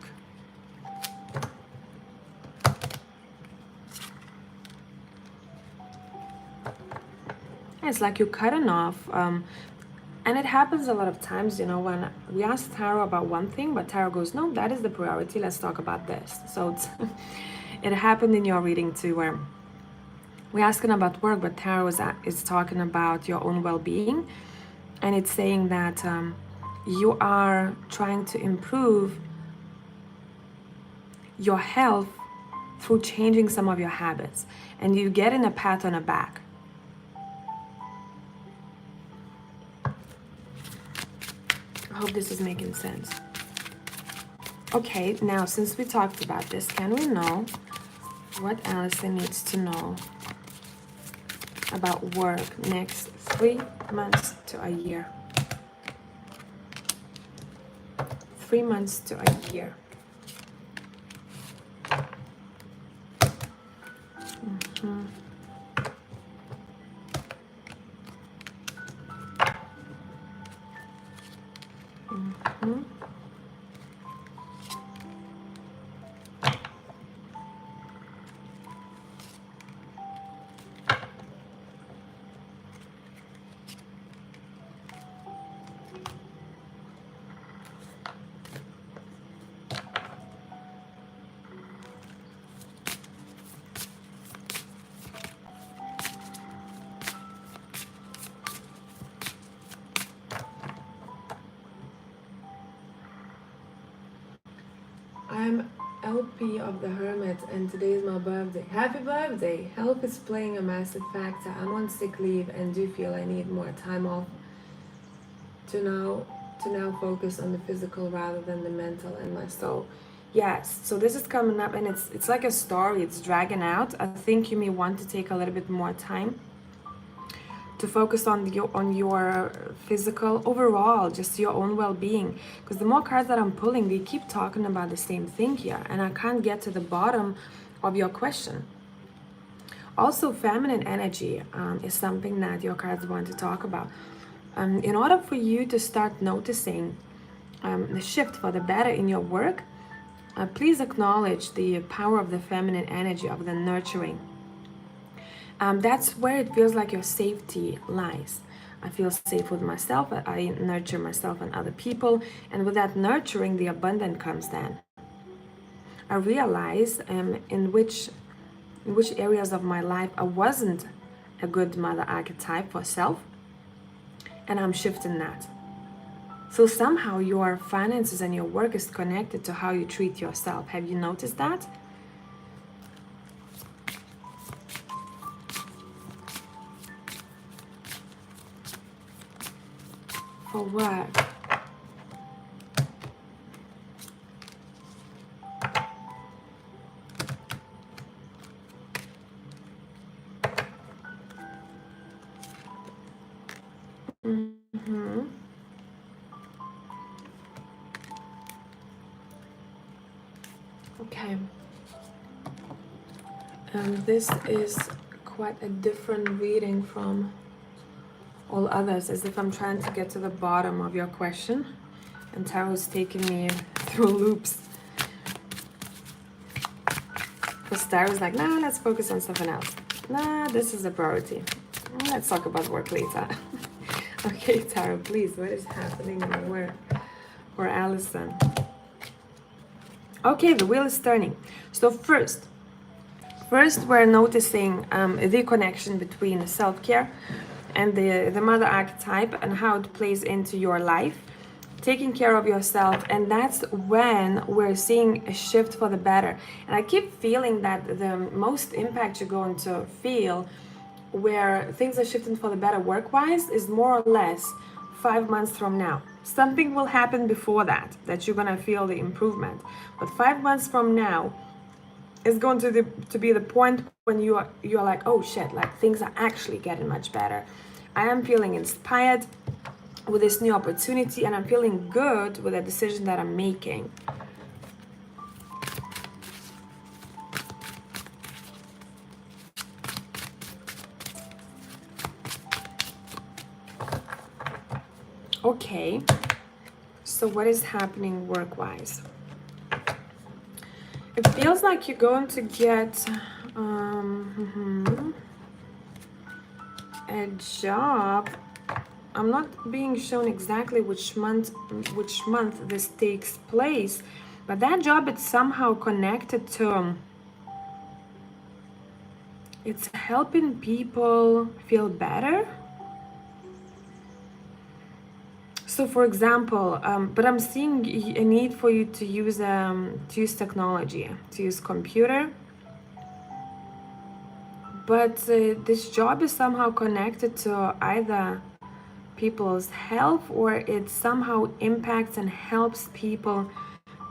It's like you're cutting off, and it happens a lot of times, you know, when we ask Tarot about one thing, but Tarot goes, no, that is the priority, let's talk about this. So it's it happened in your reading too, where we're asking about work, but Tarot is talking about your own well-being, and it's saying that you are trying to improve your health through changing some of your habits, and you get in a pat on the back. I hope this is making sense. Okay, now since we talked about this, can we know what Allison needs to know about work next 3 months to a year? 3 months to a year. I'm LP of the Hermit, and today is my birthday. Happy birthday! Health is playing a massive factor. I'm on sick leave and do feel I need more time off to now focus on the physical rather than the mental and my soul. Yes, so this is coming up, and it's like a story. It's dragging out. I think you may want to take a little bit more time to focus on your physical overall, just your own well-being, because the more cards that I'm pulling, they keep talking about the same thing here, and I can't get to the bottom of your question. Also, feminine energy is something that your cards want to talk about. In order for you to start noticing the shift for the better in your work, please acknowledge the power of the feminine energy, of the nurturing. That's where it feels like your safety lies. I feel safe with myself, I nurture myself and other people, and with that nurturing, the abundance comes then. I realize in which areas of my life I wasn't a good mother archetype for self, and I'm shifting that. So somehow your finances and your work is connected to how you treat yourself. Have you noticed that? For work. Mm-hmm. Okay. This is quite a different reading from all others, as if I'm trying to get to the bottom of your question, and tarot's taking me through loops. Because tarot's like, nah, let's focus on something else. Nah, this is a priority. Let's talk about work later. Okay, tarot, please, what is happening in the work for Allison? Okay, the wheel is turning. So first we're noticing the connection between self-care and the mother archetype and how it plays into your life, taking care of yourself, and that's when we're seeing a shift for the better. And I keep feeling that the most impact you're going to feel where things are shifting for the better work-wise is more or less 5 months from now. Something will happen before that you're gonna feel the improvement, but 5 months from now is going to be the point when you're like, oh shit, like things are actually getting much better. I am feeling inspired with this new opportunity, and I'm feeling good with the decision that I'm making. Okay, so what is happening work-wise? It feels like you're going to get a job. I'm not being shown exactly which month this takes place, but that job is somehow connected to it's helping people feel better. So for example, but I'm seeing a need for you to use technology, to use computer. But this job is somehow connected to either people's health, or it somehow impacts and helps people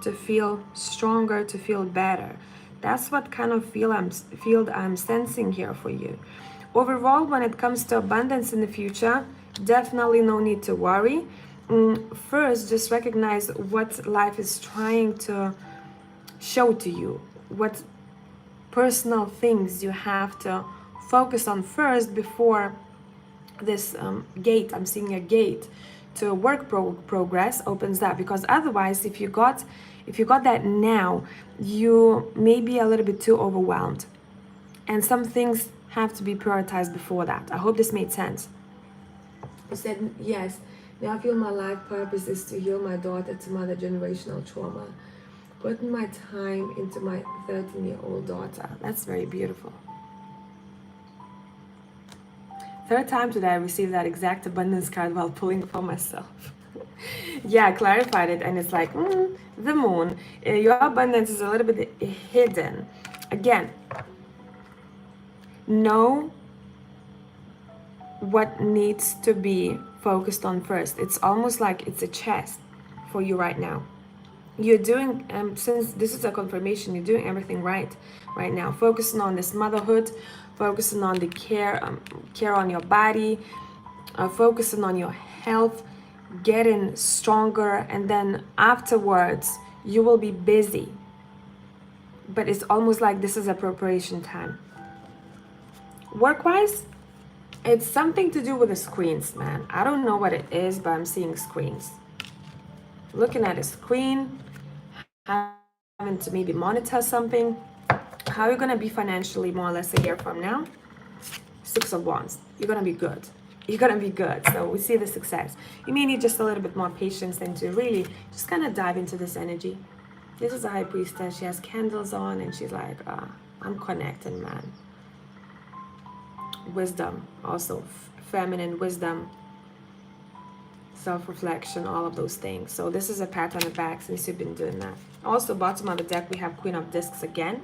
to feel stronger, to feel better. That's what kind of field I'm sensing here for you. Overall, when it comes to abundance in the future, definitely no need to worry. First, just recognize what life is trying to show to you, what personal things you have to focus on first before this gate. I'm seeing a gate to work progress opens up, because otherwise if you got that now, you may be a little bit too overwhelmed, and some things have to be prioritized before that. I hope this made sense. You said yes. Now I feel my life purpose is to heal my daughter to mother generational trauma, putting my time into my 13-year-old daughter. That's very beautiful. Third time today I received that exact abundance card while pulling for myself. Yeah, I clarified it, and it's like, the moon. Your abundance is a little bit hidden. Again, know what needs to be focused on first. It's almost like it's a chest for you right now. You're doing, since this is a confirmation, you're doing everything right now. Focusing on this motherhood, focusing on the care on your body, focusing on your health, getting stronger, and then afterwards you will be busy. But it's almost like this is a preparation time. Work-wise, it's something to do with the screens, man. I don't know what it is, but I'm seeing screens. Looking at a screen, having to maybe monitor something. How are you gonna be financially more or less a year from now? 6 of Wands. You're gonna be good. You're gonna be good. So we see the success. You may need just a little bit more patience than to really just kind of dive into this energy. This is a high priestess. She has candles on, and she's like, I'm connecting, man. Wisdom, also feminine wisdom, self-reflection, all of those things. So this is a pat on the back since you've been doing that. Also, bottom of the deck, we have Queen of Discs again,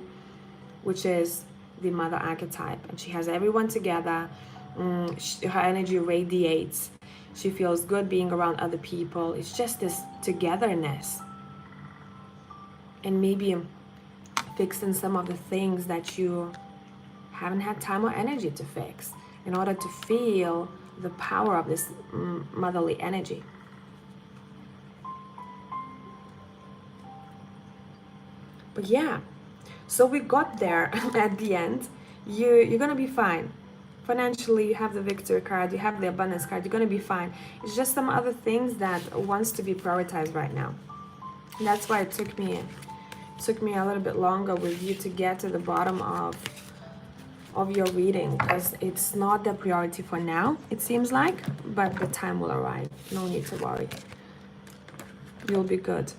which is the mother archetype, and she has everyone together. Her energy radiates. She feels good being around other people. It's just this togetherness, and maybe fixing some of the things that you haven't had time or energy to fix in order to feel the power of this motherly energy. But yeah, so we got there at the end. You're gonna be fine. Financially, you have the victory card, you have the abundance card, you're gonna be fine. It's just some other things that wants to be prioritized right now. And that's why it took me a little bit longer with you to get to the bottom of your reading, because it's not the priority for now, it seems like, but the time will arrive. No need to worry. You'll be good.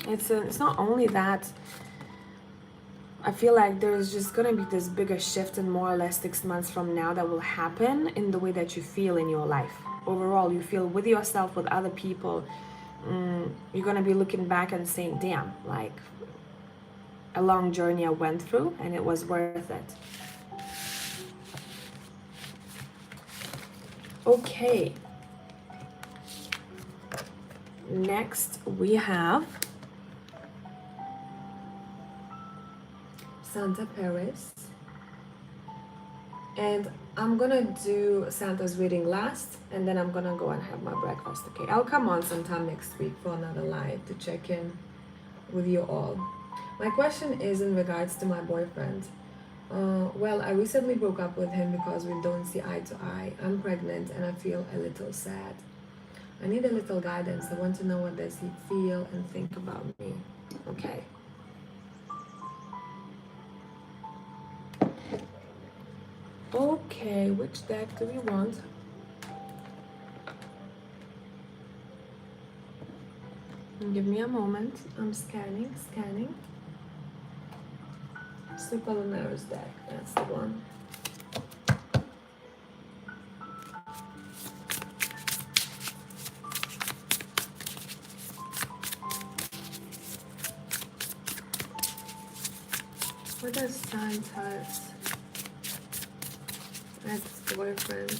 It's not only that. I feel like there's just gonna be this bigger shift in more or less 6 months from now that will happen in the way that you feel in your life. Overall, you feel with yourself, with other people. You're gonna be looking back and saying, damn, like, a long journey I went through, and it was worth it. Okay. Next we have Santa Paris. And I'm gonna do Santa's reading last, and then I'm gonna go and have my breakfast, okay? I'll come on sometime next week for another live to check in with you all. My question is in regards to my boyfriend. Well, I recently broke up with him because we don't see eye to eye. I'm pregnant and I feel a little sad. I need a little guidance. I want to know, what does he feel and think about me? Okay. Okay, which deck do we want? Give me a moment. I'm scanning. Super Lunaris deck, that's the one. What does Santa's ex-boyfriend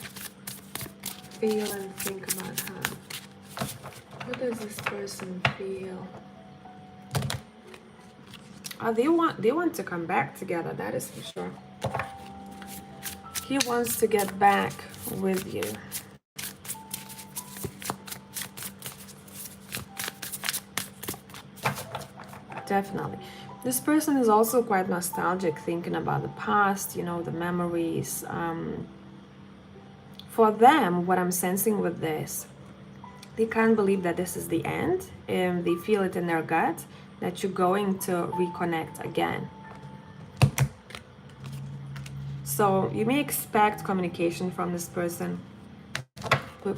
feel and think about her? What does this person feel? Oh, they want to come back together, that is for sure. He wants to get back with you. Definitely. This person is also quite nostalgic, thinking about the past, you know, the memories. For them, what I'm sensing with this, they can't believe that this is the end, and they feel it in their gut that you're going to reconnect again. So you may expect communication from this person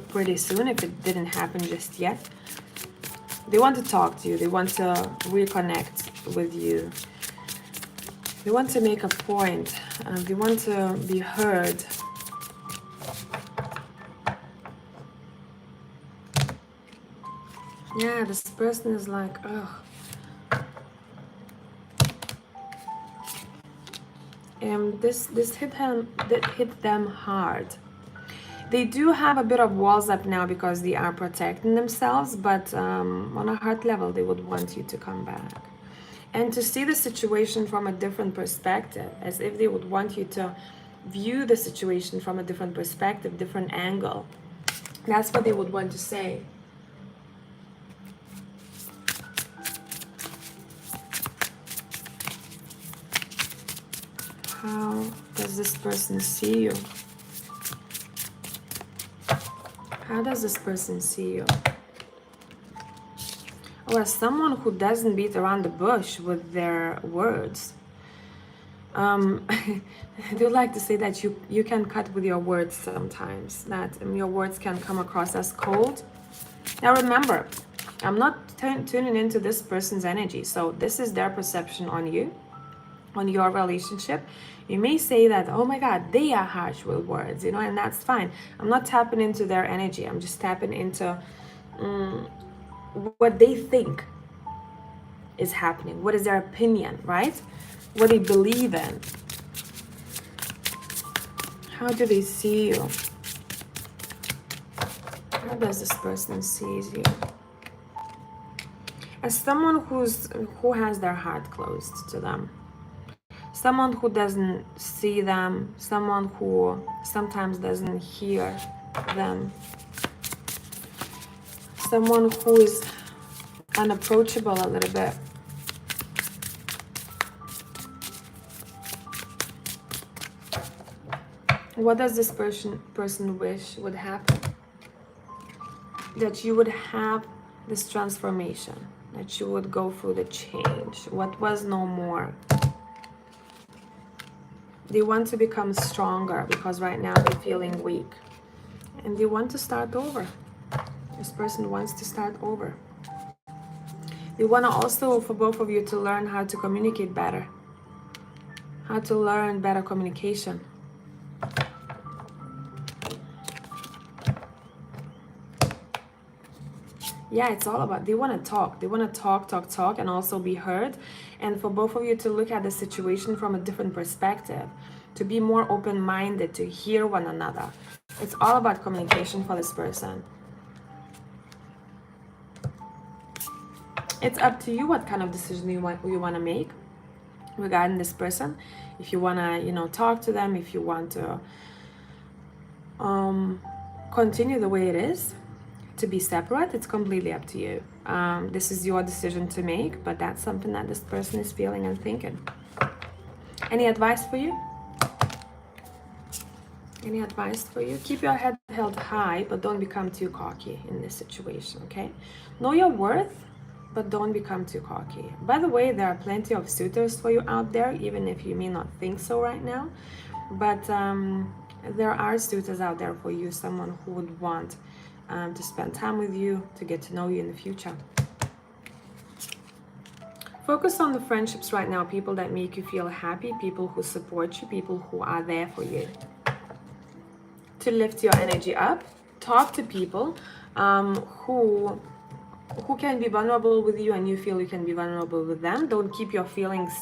pretty soon if it didn't happen just yet. They want to talk to you. They want to reconnect with you. They want to make a point. They want to be heard. Yeah, this person is like, ugh. And this hit them hard. They do have a bit of walls up now because they are protecting themselves, but on a heart level, they would want you to come back. And to see the situation from a different perspective, as if they would want you to view the situation from a different perspective, different angle. That's what they would want to say. How does this person see you? How does this person see you? Or as someone who doesn't beat around the bush with their words. They like to say that you can cut with your words sometimes, that your words can come across as cold. Now remember, I'm not tuning into this person's energy, so this is their perception on you, on your relationship. You may say that, oh my God, they are harsh with words, and that's fine. I'm not tapping into their energy. I'm just tapping into what they think is happening. What is their opinion, right? What they believe in. How do they see you? How does this person see you? As someone who has their heart closed to them. Someone who doesn't see them, someone who sometimes doesn't hear them, someone who is unapproachable a little bit. What does this person wish would happen? That you would have this transformation, that you would go through the change. What was no more. They want to become stronger because right now they're feeling weak. And they want to start over. This person wants to start over. They want to also, for both of you, to learn how to communicate better. How to learn better communication. Yeah, it's all about, they want to talk. They want to talk, and also be heard. And for both of you to look at the situation from a different perspective, to be more open-minded, to hear one another. It's all about communication for this person. It's up to you what kind of decision you want to make regarding this person. If you want to, talk to them, if you want to continue the way it is, to be separate, it's completely up to you. This is your decision to make, but that's something that this person is feeling and thinking. Any advice for you? Any advice for you? Keep your head held high, but don't become too cocky in this situation, okay? Know your worth, but don't become too cocky. By the way, there are plenty of suitors for you out there, even if you may not think so right now. But there are suitors out there for you, someone who would want to spend time with you, to get to know you in the future. Focus on the friendships right now, people that make you feel happy, people who support you, people who are there for you. To lift your energy up, talk to people who can be vulnerable with you and you feel you can be vulnerable with them. Don't keep your feelings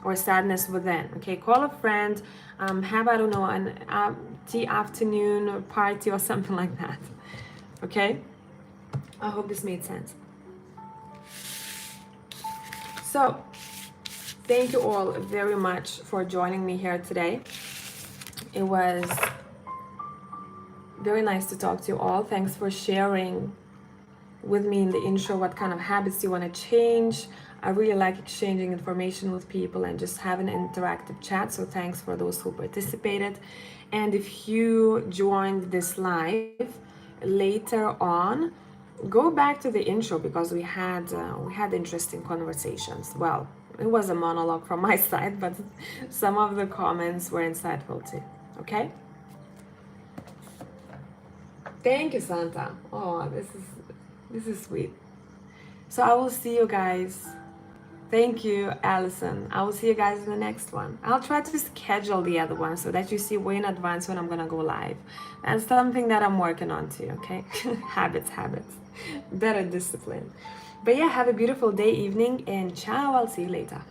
or sadness within, okay? Call a friend, have, I don't know, an tea afternoon party or something like that. Okay, I hope this made sense. So, thank you all very much for joining me here today. It was very nice to talk to you all. Thanks for sharing with me in the intro what kind of habits you want to change. I really like exchanging information with people and just having an interactive chat. So thanks for those who participated. And if you joined this live later on, go back to the intro because we had interesting conversations. Well, it was a monologue from my side, but some of the comments were insightful too. Okay? Thank you, Santa. Oh, this is sweet. So I will see you guys. Thank you, Allison. I will see you guys in the next one. I'll try to schedule the other one so that you see way in advance when I'm gonna go live. That's something that I'm working on too, okay? Habits. Better discipline. But yeah, have a beautiful day, evening, and ciao. I'll see you later.